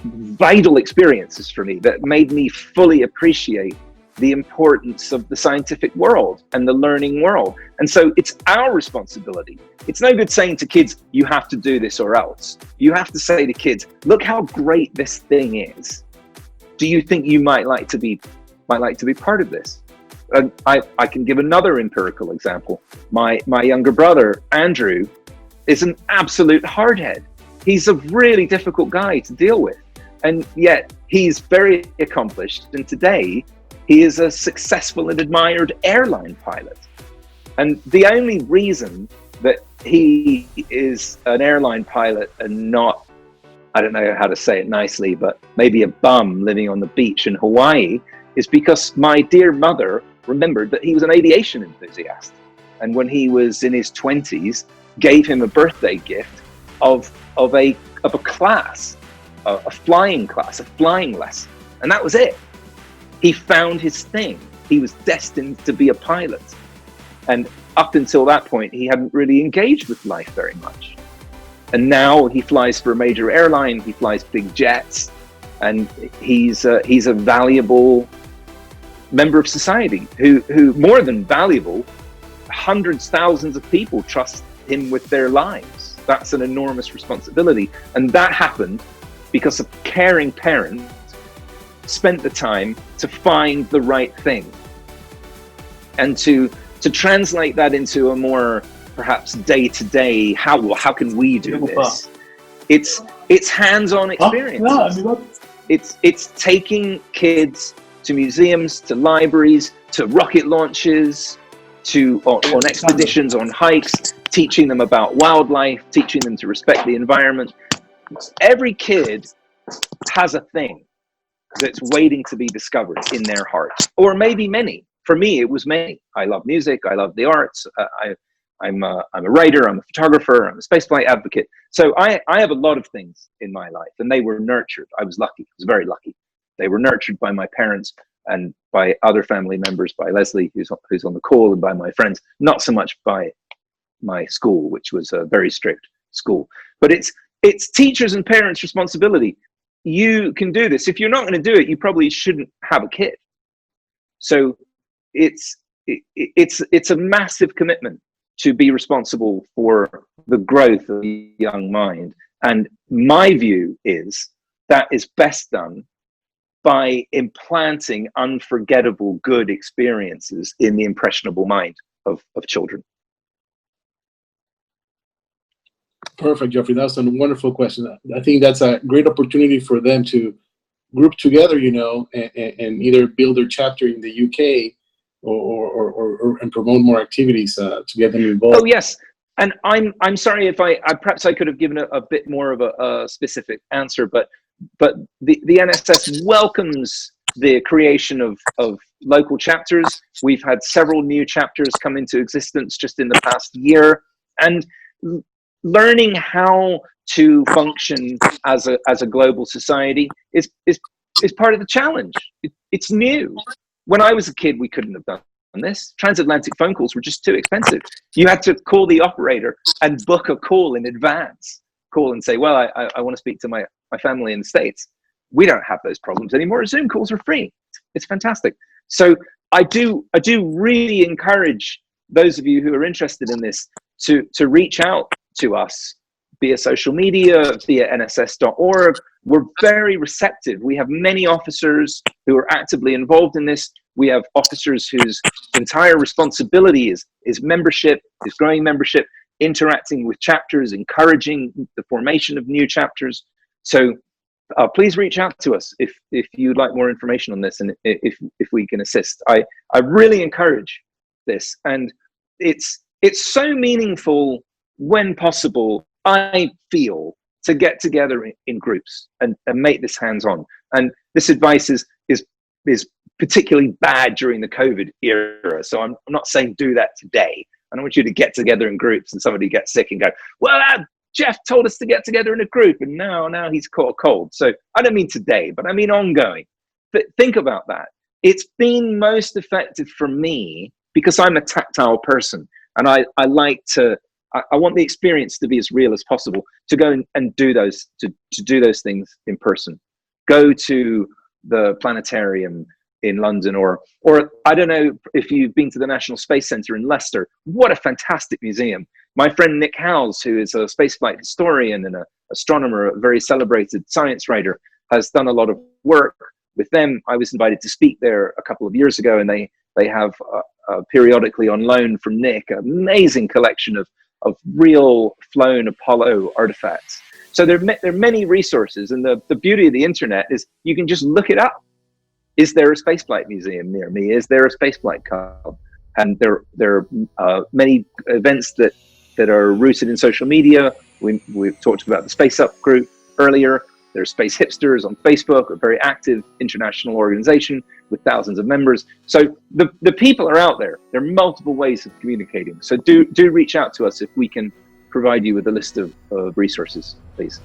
vital experiences for me that made me fully appreciate the importance of the scientific world and the learning world. And so it's our responsibility. It's no good saying to kids, you have to do this or else. You have to say to kids, look how great this thing is. Do you think you might like to be part of this? And I can give another empirical example. My younger brother, Andrew, is an absolute hardhead. He's a really difficult guy to deal with. And yet he's very accomplished. And today he is a successful and admired airline pilot. And the only reason that he is an airline pilot and not, I don't know how to say it nicely, but maybe a bum living on the beach in Hawaii, is because my dear mother remembered that he was an aviation enthusiast. And when he was in his 20s, gave him a birthday gift of a class, a flying class, a flying lesson. And that was it. He found his thing. He was destined to be a pilot. And up until that point, he hadn't really engaged with life very much. And now he flies for a major airline, he flies big jets, and he's a valuable member of society who more than valuable, hundreds, thousands of people trust him with their lives. That's an enormous responsibility. And that happened because a caring parent spent the time to find the right thing and to translate that into a more perhaps day-to-day, how can we do this? It's hands-on experiences. It's taking kids to museums, to libraries, to rocket launches, on expeditions, on hikes, teaching them about wildlife, teaching them to respect the environment. Every kid has a thing that's waiting to be discovered in their heart, or maybe many. for me, it was me. I love music. I love the arts. I'm a writer. I'm a photographer. I'm a spaceflight advocate. So I have a lot of things in my life, and they were nurtured. I was lucky. I was very lucky. They were nurtured by my parents and by other family members, by Leslie, who's on the call, and by my friends. Not so much by my school, which was a very strict school. But it's teachers and parents' responsibility. You can do this. If you're not going to do it, you probably shouldn't have a kid. So it's a massive commitment to be responsible for the growth of the young mind. And my view is that is best done by implanting unforgettable good experiences in the impressionable mind of children. Perfect, Jeffrey. That's a wonderful question. I think that's a great opportunity for them to group together, and either build their chapter in the UK or promote more activities to get them involved. Oh yes, and I'm sorry if I perhaps I could have given a bit more of a specific answer, but the NSS welcomes the creation of local chapters. We've had several new chapters come into existence just in the past year, and learning how to function as a global society is part of the challenge. It's new. When I was a kid, we couldn't have done this. Transatlantic phone calls were just too expensive. You had to call the operator and book a call in advance. Call and say, well, I want to speak to my family in the States. We don't have those problems anymore. Zoom calls are free. It's fantastic. So I do really encourage those of you who are interested in this to reach out to us via social media, via nss.org. We're very receptive. We have many officers who are actively involved in this. We have officers whose entire responsibility is membership, is growing membership, interacting with chapters, encouraging the formation of new chapters. So please reach out to us if you'd like more information on this, and if we can assist. I really encourage this, and it's so meaningful when possible, I feel, to get together in groups and make this hands-on. And this advice is particularly bad during the COVID era. So I'm not saying do that today. I don't want you to get together in groups and somebody gets sick and go, well, Jeff told us to get together in a group and now he's caught a cold. So I don't mean today, but I mean ongoing. But think about that. It's been most effective for me because I'm a tactile person, and I want the experience to be as real as possible, to go and do those, to do those things in person. Go to the planetarium in London, or I don't know if you've been to the National Space Centre in Leicester. What a fantastic museum. My friend Nick Howells, who is a spaceflight historian and an astronomer, a very celebrated science writer, has done a lot of work with them. I was invited to speak there a couple of years ago, and they have periodically on loan from Nick an amazing collection of real flown Apollo artifacts. So there are many resources, and the beauty of the internet is you can just look it up. Is there a spaceflight museum near me? Is there a spaceflight club? And there are many events that are rooted in social media. We've talked about the Space Up group earlier. There's Space Hipsters on Facebook, a very active international organization with thousands of members. So the people are out there. There are multiple ways of communicating. So do reach out to us if we can provide you with a list of resources, please.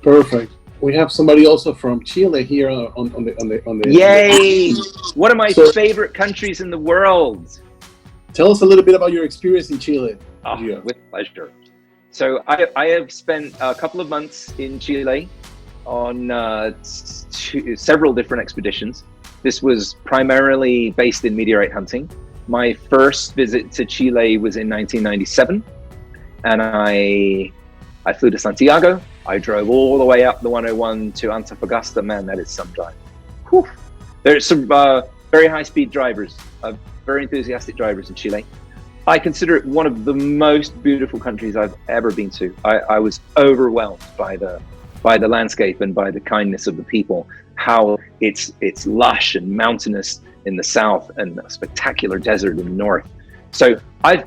Perfect. We have somebody also from Chile here on the. Yay! One of my favorite countries in the world. Tell us a little bit about your experience in Chile. Oh, with pleasure. So I have spent a couple of months in Chile on several different expeditions. This was primarily based in meteorite hunting. My first visit to Chile was in 1997, and I flew to Santiago. I drove all the way up the 101 to Antofagasta. Man, that is some drive. Whew. There's some very high-speed drivers, very enthusiastic drivers in Chile. I consider it one of the most beautiful countries I've ever been to. I was overwhelmed by the landscape and by the kindness of the people. How it's lush and mountainous in the south and a spectacular desert in the north. So I've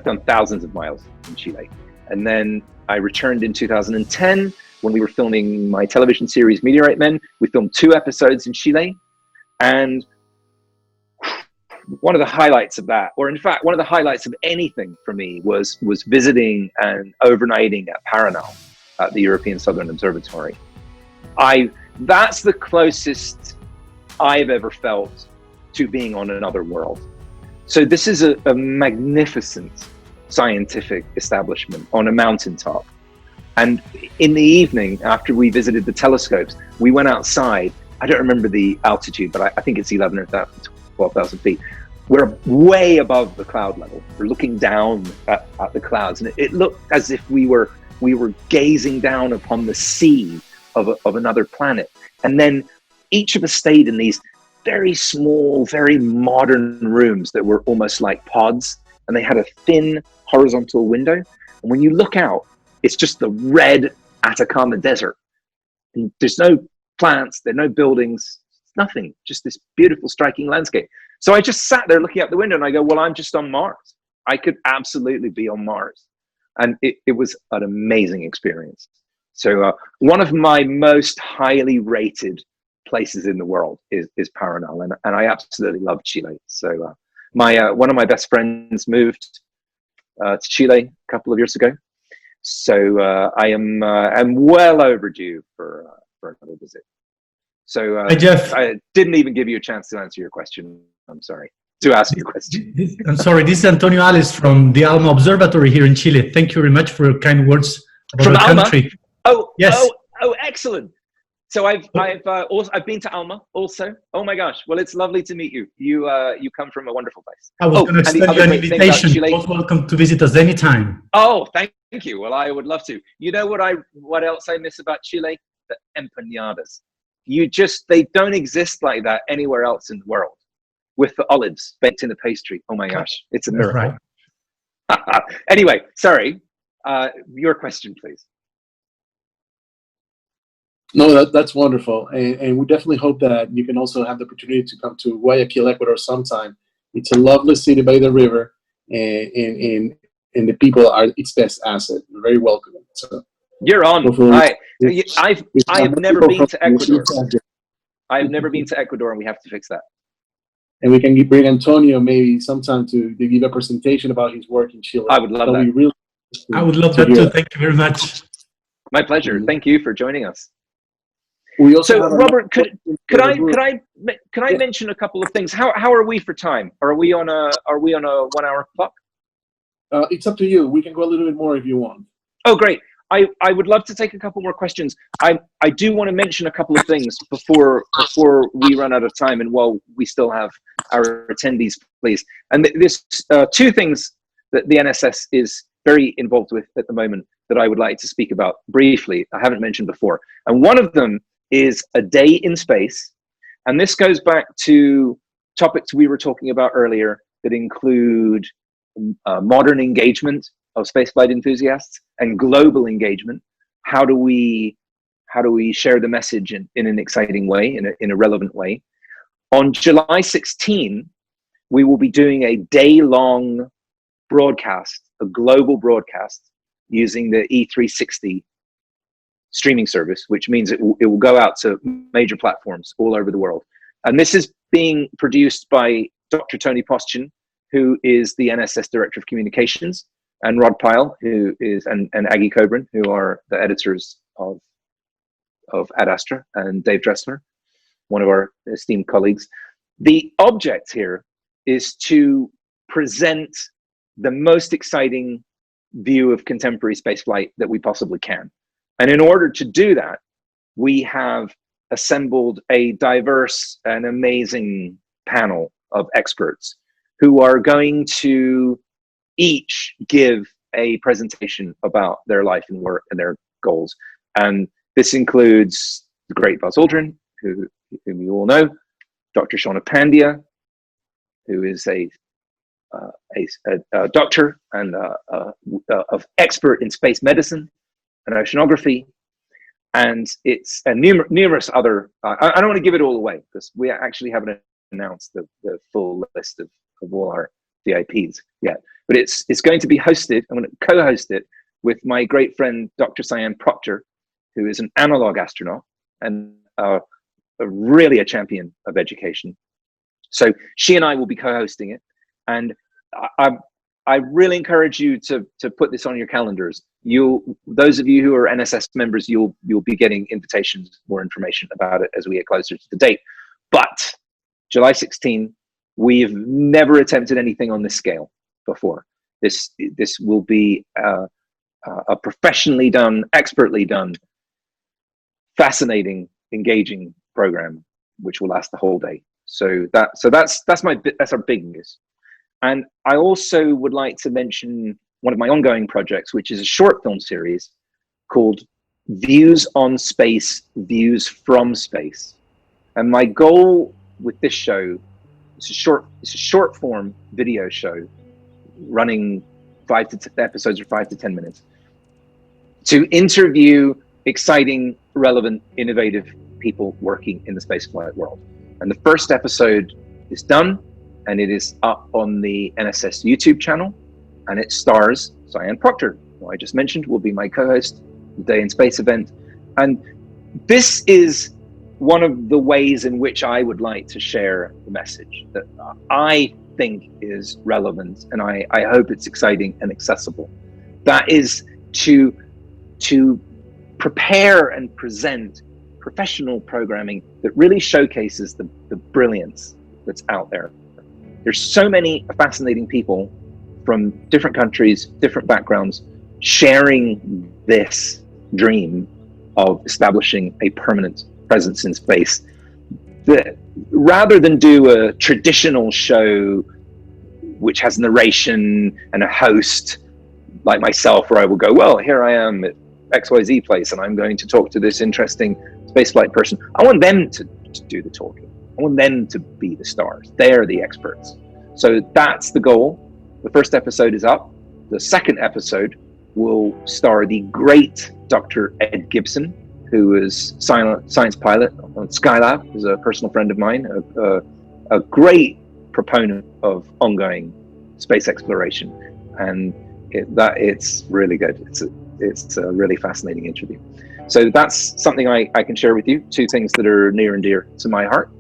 done thousands of miles in Chile, and then I returned in 2010 when we were filming my television series Meteorite Men. We filmed 2 episodes in Chile, and one of the highlights of that, or in fact, one of the highlights of anything for me was visiting and overnighting at Paranal at the European Southern Observatory. That's the closest I've ever felt to being on another world. So this is a magnificent scientific establishment on a mountaintop. And in the evening, after we visited the telescopes, we went outside. I don't remember the altitude, but I think it's 11 or 12,000 feet. We're way above the cloud level. We're looking down at the clouds, and it looked as if we were gazing down upon the sea of another planet. And then each of us stayed in these very small, very modern rooms that were almost like pods, and they had a thin horizontal window. And when you look out, it's just the red Atacama Desert. And there's no plants, there are no buildings, nothing, just this beautiful, striking landscape. So I just sat there looking out the window and I go, well, I'm just on Mars. I could absolutely be on Mars. And it was an amazing experience. So one of my most highly rated places in the world is Paranal, and I absolutely love Chile. So one of my best friends moved to Chile a couple of years ago. So I'm well overdue for another visit. So Hi, Jeff. I didn't even give you a chance to answer your question. I'm sorry. To ask your question. I'm sorry. This is Antonio Ales from the ALMA Observatory here in Chile. Thank you very much for your kind words about From the ALMA? country. Oh, yes. Oh, excellent. So I've been to ALMA also. Oh my gosh. Well, it's lovely to meet you. You come from a wonderful place. I was going to extend you an invitation. Most welcome to visit us anytime. Oh, thank you. Well, I would love to. You know what else I miss about Chile? The empanadas. They don't exist like that anywhere else in the world. With the olives baked in the pastry. Oh my gosh, it's a miracle. Right. Anyway, sorry. Your question, please. No, that's wonderful. And we definitely hope that you can also have the opportunity to come to Guayaquil, Ecuador sometime. It's a lovely city by the river, and the people are its best asset. You're very welcome. So you're on. I've never been to Ecuador. I've never been to Ecuador, and we have to fix that. And we can bring Antonio maybe sometime to give a presentation about his work in Chile. I would love that. I would love that too. Thank you very much. My pleasure. Thank you for joining us. We also Robert, could I mention a couple of things? How are we for time? Are we on a 1 hour clock? It's up to you. We can go a little bit more if you want. Oh, great. I would love to take a couple more questions. I do want to mention a couple of things before we run out of time, and while we still have our attendees, please. And there's two things that the NSS is very involved with at the moment that I would like to speak about briefly. I haven't mentioned before. And one of them is a day in space. And this goes back to topics we were talking about earlier that include modern engagement of spaceflight enthusiasts and global engagement. How do we share the message in an exciting way, in a relevant way? On July 16, we will be doing a day-long broadcast, a global broadcast, using the E360 streaming service, which means it will go out to major platforms all over the world. And this is being produced by Dr. Tony Postchin, who is the NSS Director of Communications, and Rod Pyle, who is, and Aggie Coburn, who are the editors of Ad Astra, and Dave Dressler, one of our esteemed colleagues. The object here is to present the most exciting view of contemporary spaceflight that we possibly can. And in order to do that, we have assembled a diverse and amazing panel of experts who are going to each give a presentation about their life and work and their goals. And this includes the great Buzz Aldrin, whom you all know, Dr. Shona Pandya, who is a doctor and of expert in space medicine and oceanography, and it's numerous other. I don't want to give it all away because we actually haven't announced the full list of all our VIPs yet. But it's going to be hosted. I'm going to co-host it with my great friend Dr. Cyan Proctor, who is an analog astronaut and really a champion of education. So she and I will be co-hosting it, and I really encourage you to put this on your calendars. Those of you who are NSS members, you'll be getting invitations, more information about it as we get closer to the date. But July 16, we've never attempted anything on this scale before. This will be a professionally done, expertly done, fascinating, engaging program, which will last the whole day. So that's our big news. And I also would like to mention one of my ongoing projects, which is a short film series called Views on Space, Views from Space. And my goal with this show, it's a short form video show running episodes are 5 to 10 minutes, to interview exciting, relevant, innovative people working in the spaceflight world. And the first episode is done, and it is up on the NSS YouTube channel, and it stars Cyan Proctor, who I just mentioned will be my co-host the Day in Space event. And this is one of the ways in which I would like to share the message that I think is relevant, and I hope it's exciting and accessible. That is to prepare and present professional programming that really showcases the brilliance that's out there. There's so many fascinating people from different countries, different backgrounds, sharing this dream of establishing a permanent presence in space. That rather than do a traditional show which has narration and a host like myself, where I will go, well, here I am at XYZ place, and I'm going to talk to this interesting spaceflight person. I want them to do the talking. I want them to be the stars. They're the experts. So that's the goal. The first episode is up. The second episode will star the great Dr. Ed Gibson, who is science pilot on Skylab, is a personal friend of mine, a great proponent of ongoing space exploration, and it's really good. It's a really fascinating interview. So that's something I can share with you. Two things that are near and dear to my heart.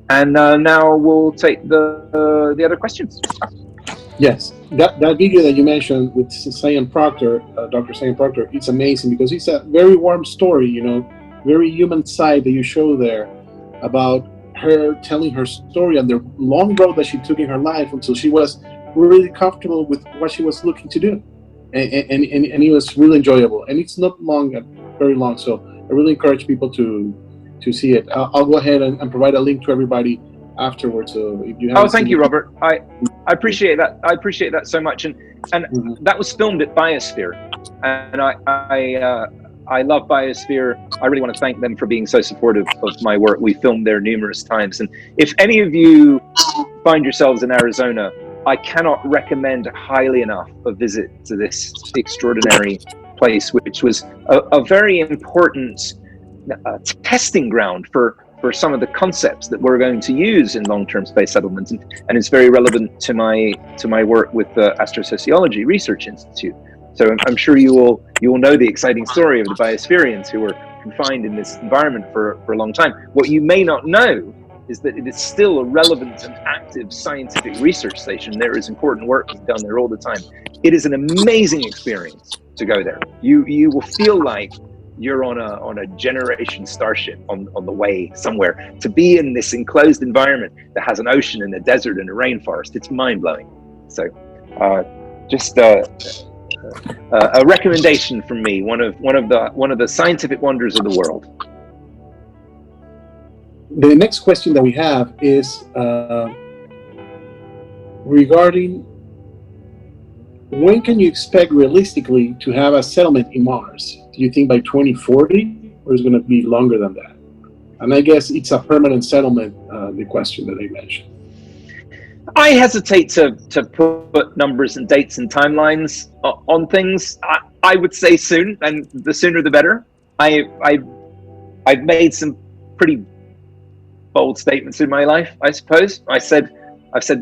And now we'll take the other questions. Yes, that video that you mentioned with Cyan Proctor, Dr. Cyan Proctor, it's amazing because it's a very warm story, you know, very human side that you show there about her telling her story and the long road that she took in her life until she was really comfortable with what she was looking to do. And it was really enjoyable. And it's not very long, so I really encourage people to see it. I'll go ahead and provide a link to everybody afterwards. So if you have thank you, Robert. I appreciate that. I appreciate that so much. And that was filmed at Biosphere, and I love Biosphere. I really want to thank them for being so supportive of my work. We filmed there numerous times, and if any of you find yourselves in Arizona, I cannot recommend highly enough a visit to this extraordinary place, which was a very important testing ground for some of the concepts that we're going to use in long-term space settlements, and it's very relevant to my work with the Astrosociology Research Institute. So I'm sure you will know the exciting story of the Biospherians who were confined in this environment for a long time. What you may not know is that it is still a relevant and active scientific research station. There is important work being done there all the time. It is an amazing experience to go there. You will feel like you're on a generation starship on the way somewhere. To be in this enclosed environment that has an ocean and a desert and a rainforest, it's mind-blowing. So just a recommendation from me, one of the scientific wonders of the world. The next question that we have is regarding when can you expect realistically to have a settlement in Mars? Do you think by 2040, or is it going to be longer than that? And I guess it's a permanent settlement, the question that I mentioned. I hesitate to put numbers and dates and timelines on things. I would say soon, and the sooner the better. I've made some pretty bold statements in my life, I suppose. I've said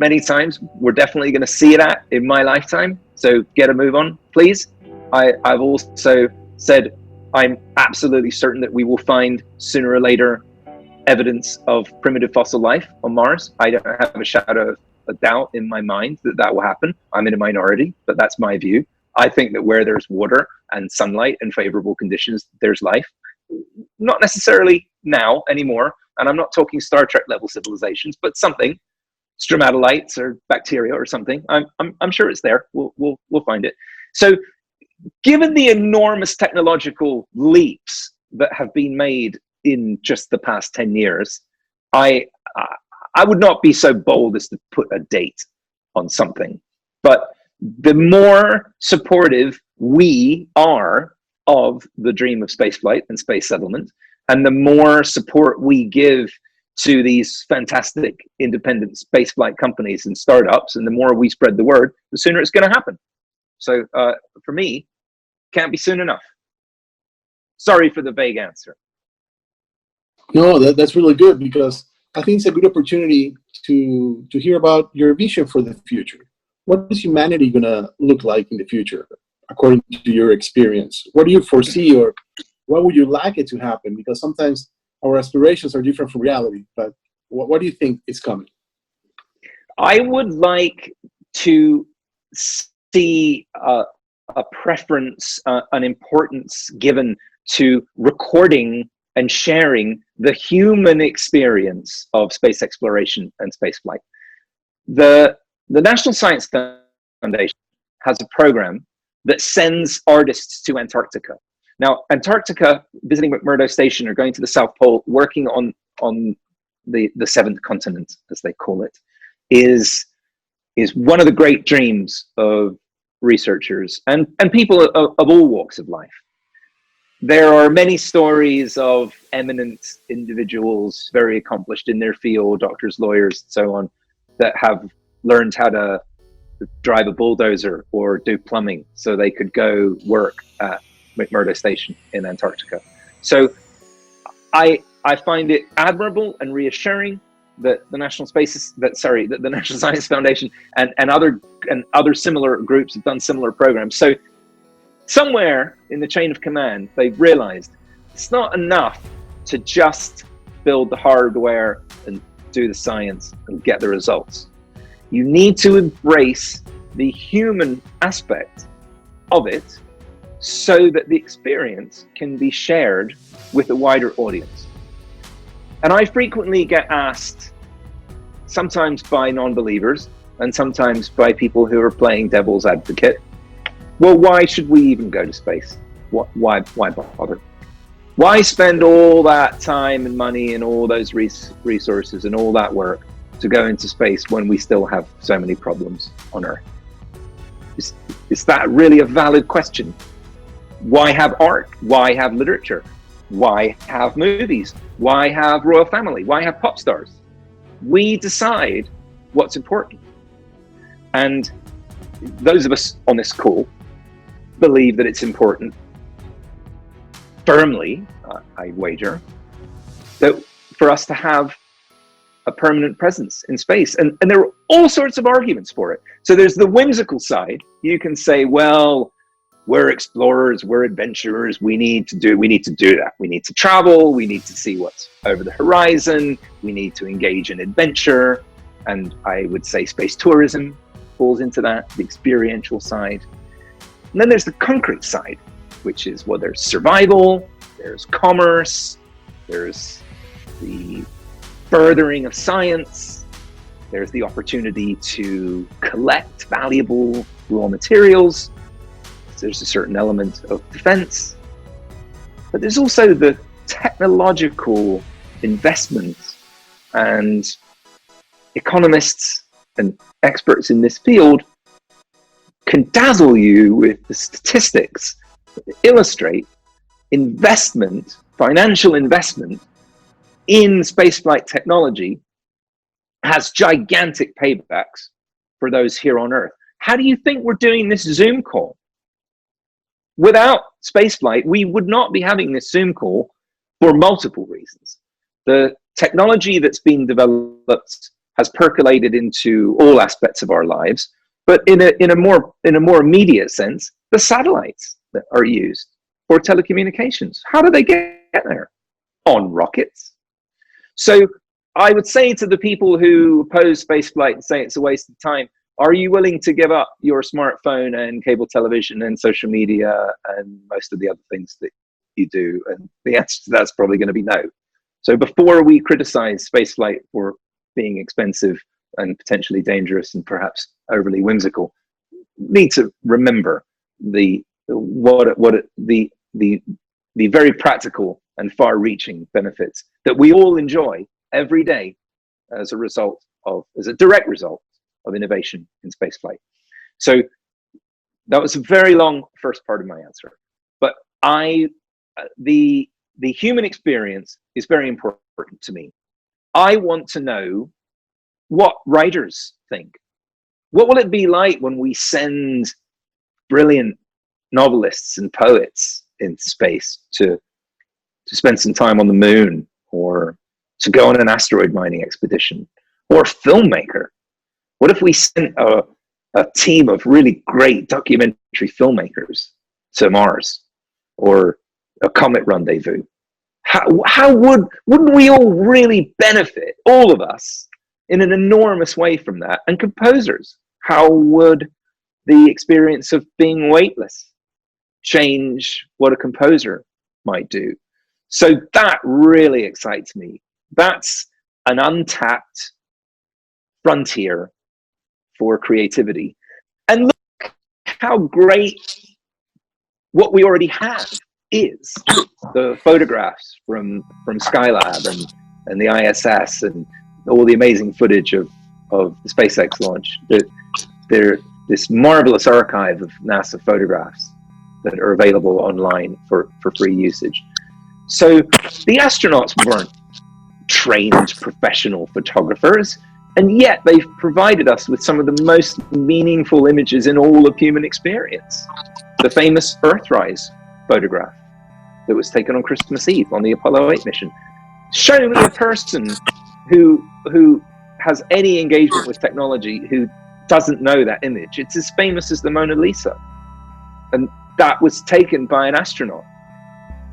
many times, we're definitely going to see it in my lifetime. So get a move on, please. I've also said I'm absolutely certain that we will find sooner or later evidence of primitive fossil life on Mars. I don't have a shadow of a doubt in my mind that that will happen. I'm in a minority, but that's my view. I think that where there's water and sunlight and favorable conditions, there's life. Not necessarily now anymore, and I'm not talking Star Trek level civilizations, but something, stromatolites or bacteria or something. I'm sure it's there. We'll find it. So, given the enormous technological leaps that have been made in just the past 10 years, I would not be so bold as to put a date on something. But the more supportive we are of the dream of spaceflight and space settlement, and the more support we give to these fantastic independent spaceflight companies and startups, and the more we spread the word, the sooner it's going to happen. So for me, can't be soon enough. Sorry for the vague answer. No, that's really good, because I think it's a good opportunity to hear about your vision for the future. What is humanity going to look like in the future, according to your experience? What do you foresee, or what would you like it to happen? Because sometimes our aspirations are different from reality, but what do you think is coming? I would like to see a preference, an importance given to recording and sharing the human experience of space exploration and spaceflight. The National Science Foundation has a program that sends artists to Antarctica. Now, Antarctica, visiting McMurdo Station or going to the South Pole, working on the seventh continent, as they call it, is one of the great dreams of researchers and people of all walks of life. There are many stories of eminent individuals, very accomplished in their field, doctors, lawyers, and so on, that have learned how to drive a bulldozer or do plumbing so they could go work at McMurdo Station in Antarctica. So I find it admirable and reassuring that the National Science Foundation and other similar groups have done similar programs. So somewhere in the chain of command, they've realized it's not enough to just build the hardware and do the science and get the results. You need to embrace the human aspect of it so that the experience can be shared with a wider audience. And I frequently get asked, sometimes by non-believers and sometimes by people who are playing devil's advocate, well, why should we even go to space? Why bother? Why spend all that time and money and all those resources and all that work to go into space when we still have so many problems on Earth? Is that really a valid question? Why have art? Why have literature? Why have movies? Why have royal family? Why have pop stars? We decide what's important. And those of us on this call believe that it's important firmly, I wager, that for us to have a permanent presence in space. And there are all sorts of arguments for it. So there's the whimsical side. You can say, well, we're explorers, we're adventurers, we need to do that. We need to travel, we need to see what's over the horizon, we need to engage in adventure. And I would say space tourism falls into that, the experiential side. And then there's the concrete side, which is, well, there's survival, there's commerce, there's the furthering of science, there's the opportunity to collect valuable raw materials, there's a certain element of defense, but there's also the technological investment, and economists and experts in this field can dazzle you with the statistics that illustrate investment, financial investment in spaceflight technology has gigantic paybacks for those here on Earth. How do you think we're doing this Zoom call? Without spaceflight, we would not be having this Zoom call for multiple reasons. The technology that's been developed has percolated into all aspects of our lives, but in a more immediate sense, the satellites that are used for telecommunications. How do they get there? On rockets. So I would say to the people who oppose spaceflight and say it's a waste of time, are you willing to give up your smartphone and cable television and social media and most of the other things that you do? And the answer to that's probably going to be no. So before we criticize spaceflight for being expensive and potentially dangerous and perhaps overly whimsical, we need to remember the very practical and far-reaching benefits that we all enjoy every day as a direct result of innovation in spaceflight. So that was a very long first part of my answer, but the human experience is very important to me. I want to know what writers think. What will it be like when we send brilliant novelists and poets into space to spend some time on the moon, or to go on an asteroid mining expedition, or a filmmaker? What if we sent a team of really great documentary filmmakers to Mars or a comet rendezvous? Wouldn't we all really benefit, all of us, in an enormous way from that? And composers, how would the experience of being weightless change what a composer might do? So that really excites me. That's an untapped frontier for creativity. And look how great what we already have is. The photographs from Skylab and the ISS and all the amazing footage of the SpaceX launch. They're this marvelous archive of NASA photographs that are available online for free usage. So the astronauts weren't trained professional photographers, and yet they've provided us with some of the most meaningful images in all of human experience. The famous Earthrise photograph that was taken on Christmas Eve on the Apollo 8 mission. Show me a person who has any engagement with technology who doesn't know that image. It's as famous as the Mona Lisa. And that was taken by an astronaut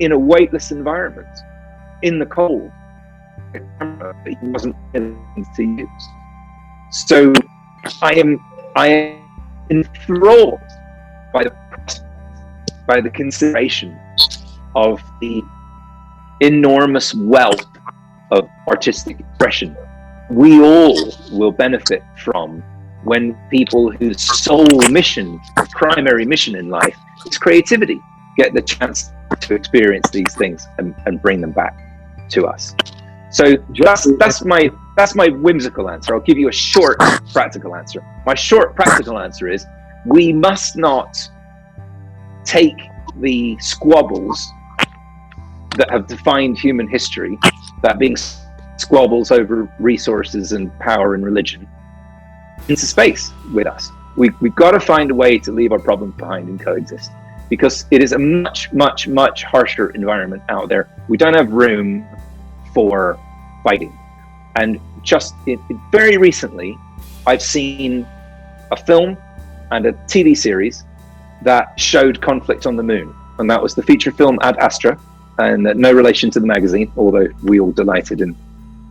in a weightless environment, in the cold. He wasn't willing to use. So I am enthralled by the consideration of the enormous wealth of artistic expression we all will benefit from when people whose sole mission, primary mission in life is creativity, get the chance to experience these things and bring them back to us. So that's my whimsical answer. I'll give you a short practical answer. My short practical answer is we must not take the squabbles that have defined human history, that being squabbles over resources and power and religion, into space with us. We've got to find a way to leave our problems behind and coexist, because it is a much, much, much harsher environment out there. We don't have room for fighting. And just very recently, I've seen a film and a TV series that showed conflict on the moon. And that was the feature film Ad Astra, and no relation to the magazine, although we all delighted in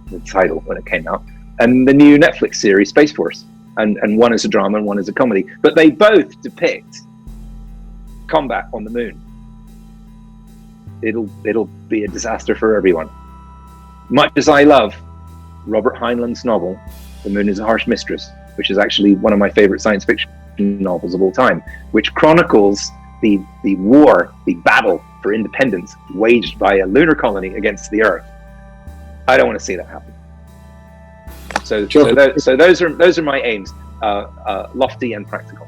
the title when it came out. And the new Netflix series, Space Force. And one is a drama and one is a comedy. But they both depict combat on the moon. It'll be a disaster for everyone. Much as I love Robert Heinlein's novel, The Moon is a Harsh Mistress, which is actually one of my favorite science fiction novels of all time, which chronicles the war, the battle for independence waged by a lunar colony against the Earth. I don't want to see that happen. So those are my aims, lofty and practical.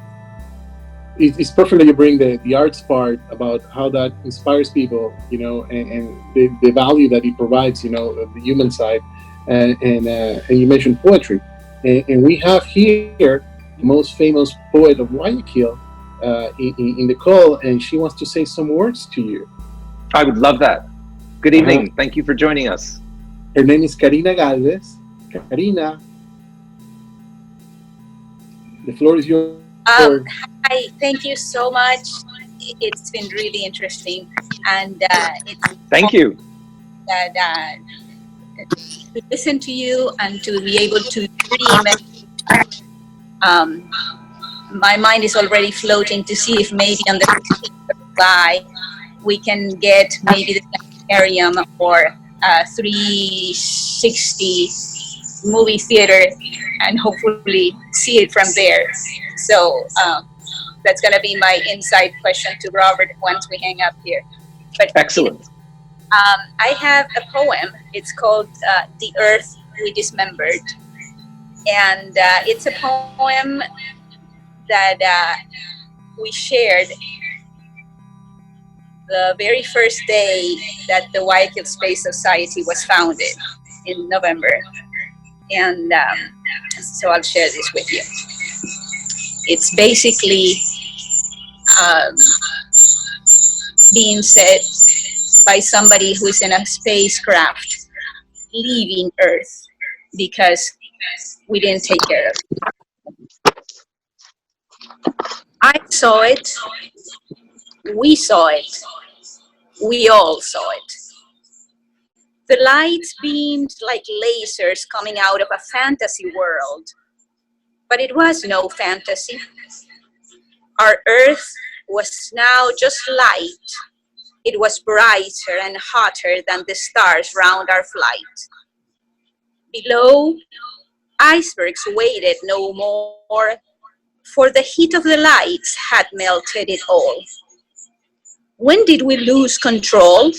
It's perfect that you bring the arts part about how that inspires people, and the value that it provides, the human side, and you mentioned poetry, and we have here the most famous poet of Guayaquil in the call, and she wants to say some words to you. I would love that. Good evening. Thank you for joining us. Her name is Karina Galvez. Karina, the floor is yours. Hi, thank you so much. It's been really interesting, and thank you. That to listen to you and to be able to dream. My mind is already floating to see if maybe on the 15th of July we can get maybe the planetarium or 360 movie theater and hopefully see it from there. So that's going to be my inside question to Robert once we hang up here. But excellent. I have a poem. It's called The Earth We Dismembered. And it's a poem that we shared the very first day that the Guayaquil Space Society was founded in November. And so I'll share this with you. It's basically being said by somebody who's in a spacecraft leaving Earth because we didn't take care of it. I saw it, we saw it, we all saw it. The lights beamed like lasers coming out of a fantasy world, but it was no fantasy. Our Earth was now just light. It was brighter and hotter than the stars round our flight. Below, icebergs waited no more, for the heat of the lights had melted it all. When did we lose control?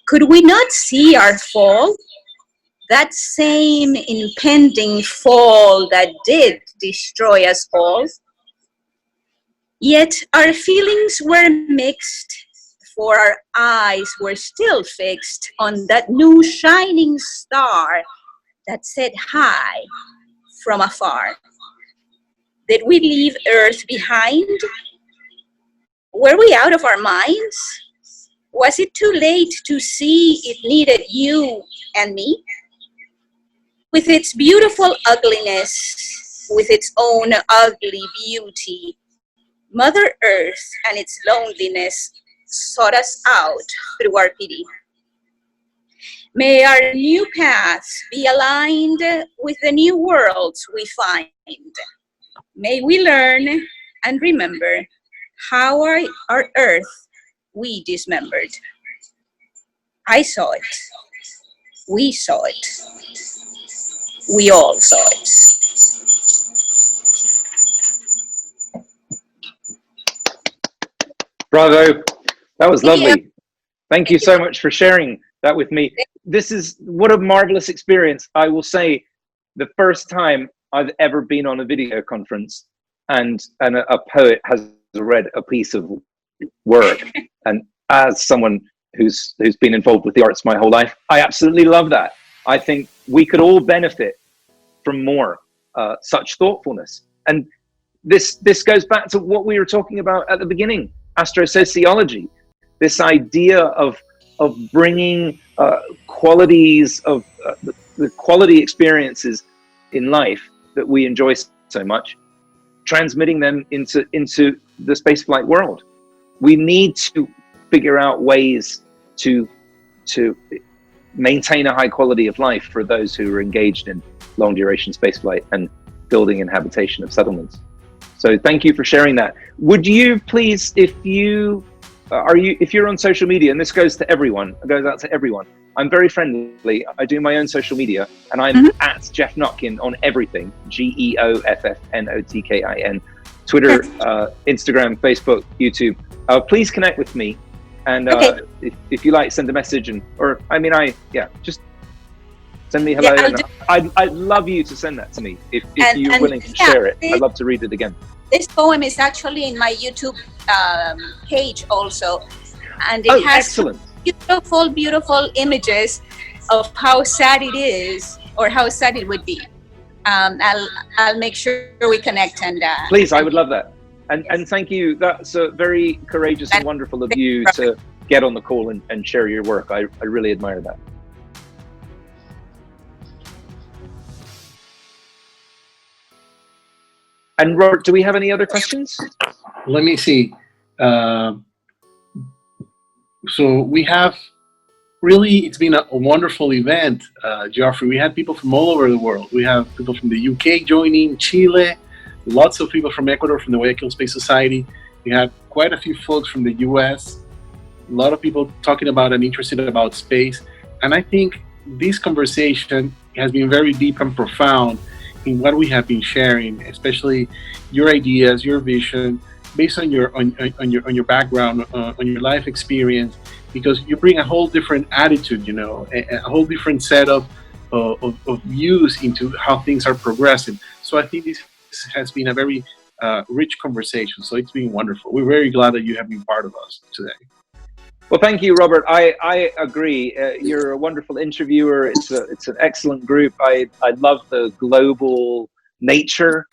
Could we not see our fall? That same impending fall that did destroy us all? Yet our feelings were mixed, for our eyes were still fixed on that new shining star that said hi from afar. Did we leave Earth behind? Were we out of our minds? Was it too late to see it needed you and me? With its beautiful ugliness, with its own ugly beauty, Mother Earth and its loneliness sought us out through our pity. May our new paths be aligned with the new worlds we find. May we learn and remember how our Earth we dismembered. I saw it. We saw it. We all saw it. Bravo. That was lovely. Yeah. Thank you so much for sharing that with me. This is what a marvelous experience. I will say the first time I've ever been on a video conference and a poet has read a piece of work. And as someone who's been involved with the arts my whole life, I absolutely love that. I think we could all benefit from more such thoughtfulness. And this goes back to what we were talking about at the beginning, astrosociology, this idea of bringing qualities of the quality experiences in life that we enjoy so much, transmitting them into the spaceflight world. We need to figure out ways to maintain a high quality of life for those who are engaged in long duration spaceflight and building and habitation of settlements. So thank you for sharing that. Would you please, if you're on social media, and this goes to everyone, it goes out to everyone. I'm very friendly. I do my own social media, and I'm at Jeff Notkin on everything. GEOFFNOTKIN. Twitter, Instagram, Facebook, YouTube. Please connect with me, and Okay. if you like, send a message, just send me hello. Yeah, I'd love you to send that to me if you're willing to share it. I'd love to read it again. This poem is actually in my YouTube page also, and it has excellent. beautiful, beautiful images of how sad it is or how sad it would be. I'll make sure we connect and please, I would love that. And thank you. That's very courageous and wonderful of you to get on the call and share your work. I really admire that. And Robert, do we have any other questions? Let me see. So we have really, it's been a wonderful event, Geoffrey. We had people from all over the world. We have people from the UK joining, Chile, lots of people from Ecuador, from the Guayaquil Space Society. We had quite a few folks from the US, a lot of people talking about and interested about space. And I think this conversation has been very deep and profound in what we have been sharing, especially your ideas, your vision, based on your background, on your life experience, because you bring a whole different attitude, a whole different set of views into how things are progressing. So I think this has been a very rich conversation. So it's been wonderful. We're very glad that you have been part of us today. Well, thank you, Robert. I agree. You're a wonderful interviewer. It's an excellent group. I love the global nature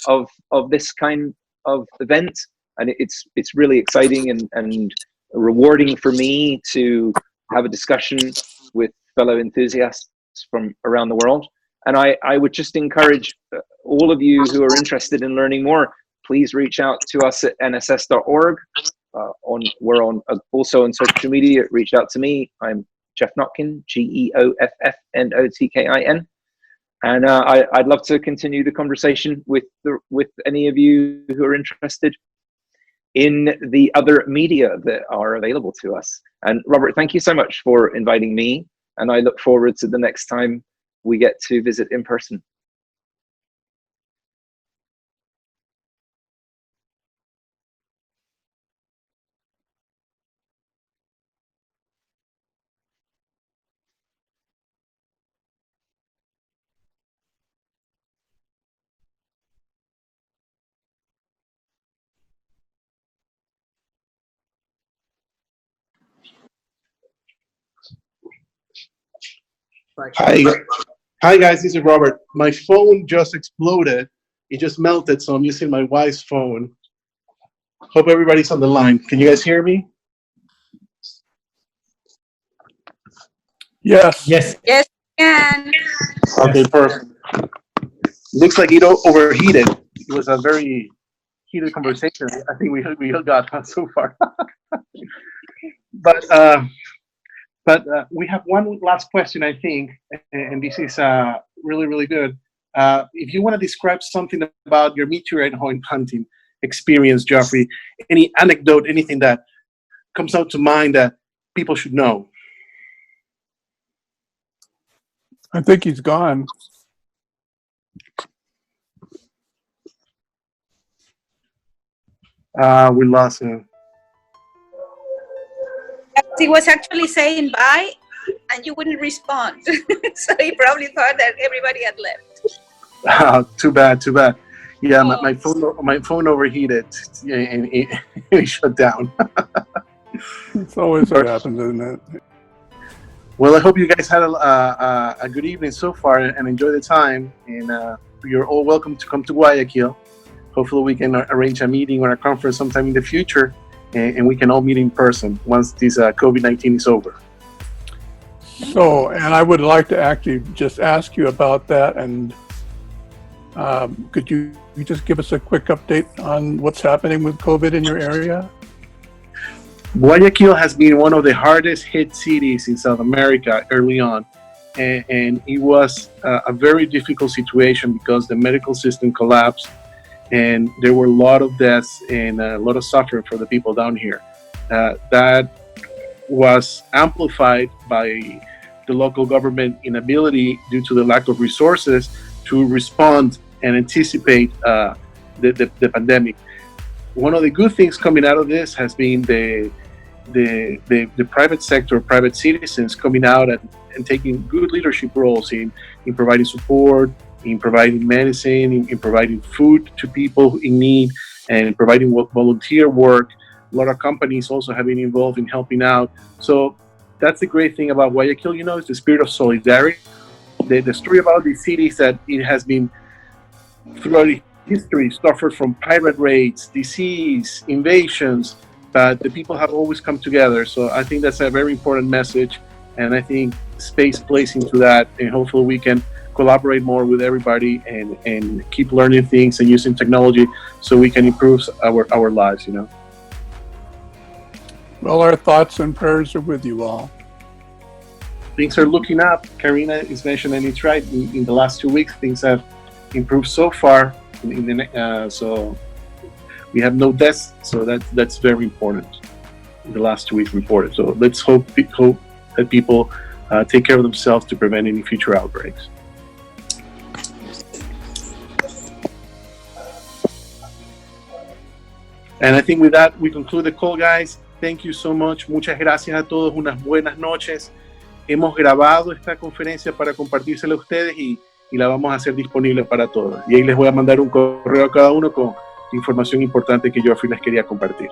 of this kind of event, and it's really exciting and rewarding for me to have a discussion with fellow enthusiasts from around the world. And I would just encourage all of you who are interested in learning more, please reach out to us at nss.org. We're also on social media. Reach out to me. I'm Jeff Notkin, GEOFFNOTKIN, and I'd love to continue the conversation with any of you who are interested in the other media that are available to us. And Robert, thank you so much for inviting me, and I look forward to the next time we get to visit in person. Hi guys, this is Robert. My phone just exploded. It just melted, so I'm using my wife's phone. Hope everybody's on the line. Can you guys hear me? Yes. Yes, can. Okay, perfect. Looks like it overheated. It was a very heated conversation. I think we all got so far. But we have one last question, I think, and this is really, really good. If you want to describe something about your meteorite hunting experience, Geoffrey, any anecdote, anything that comes out to mind that people should know. I think he's gone. We lost him. He was actually saying bye, and you wouldn't respond. So he probably thought that everybody had left. Too bad. Yeah, my phone overheated and it shut down. It's always what happens, isn't it? Well, I hope you guys had a good evening so far and enjoy the time. And you're all welcome to come to Guayaquil. Hopefully we can arrange a meeting or a conference sometime in the future, and we can all meet in person once this COVID-19 is over. So, and I would like to actually just ask you about that, and could you just give us a quick update on what's happening with COVID in your area? Guayaquil has been one of the hardest hit cities in South America early on, and it was a very difficult situation because the medical system collapsed, and there were a lot of deaths and a lot of suffering for the people down here. That was amplified by the local government inability due to the lack of resources to respond and anticipate the pandemic. One of the good things coming out of this has been the private sector, private citizens coming out and taking good leadership roles in providing support, in providing medicine, in providing food to people in need, and providing volunteer work. A lot of companies also have been involved in helping out. So that's the great thing about Guayaquil, is the spirit of solidarity. The story about the city is that it has been, throughout history, suffered from pirate raids, disease, invasions, but the people have always come together. So I think that's a very important message, and I think space plays into that, and hopefully we can collaborate more with everybody and keep learning things and using technology so we can improve our lives, Well, our thoughts and prayers are with you all. things are looking up. Karina is mentioning it's right. In the last 2 weeks, things have improved so far. So we have no deaths, so that's very important. In the last 2 weeks reported. So let's hope that people take care of themselves to prevent any future outbreaks. And I think with that, we conclude the call, guys. Thank you so much. Muchas gracias a todos. Unas buenas noches. Hemos grabado esta conferencia para compartírsela a ustedes y la vamos a hacer disponible para todos. Y ahí les voy a mandar un correo a cada uno con información importante que yo al fin les quería compartir.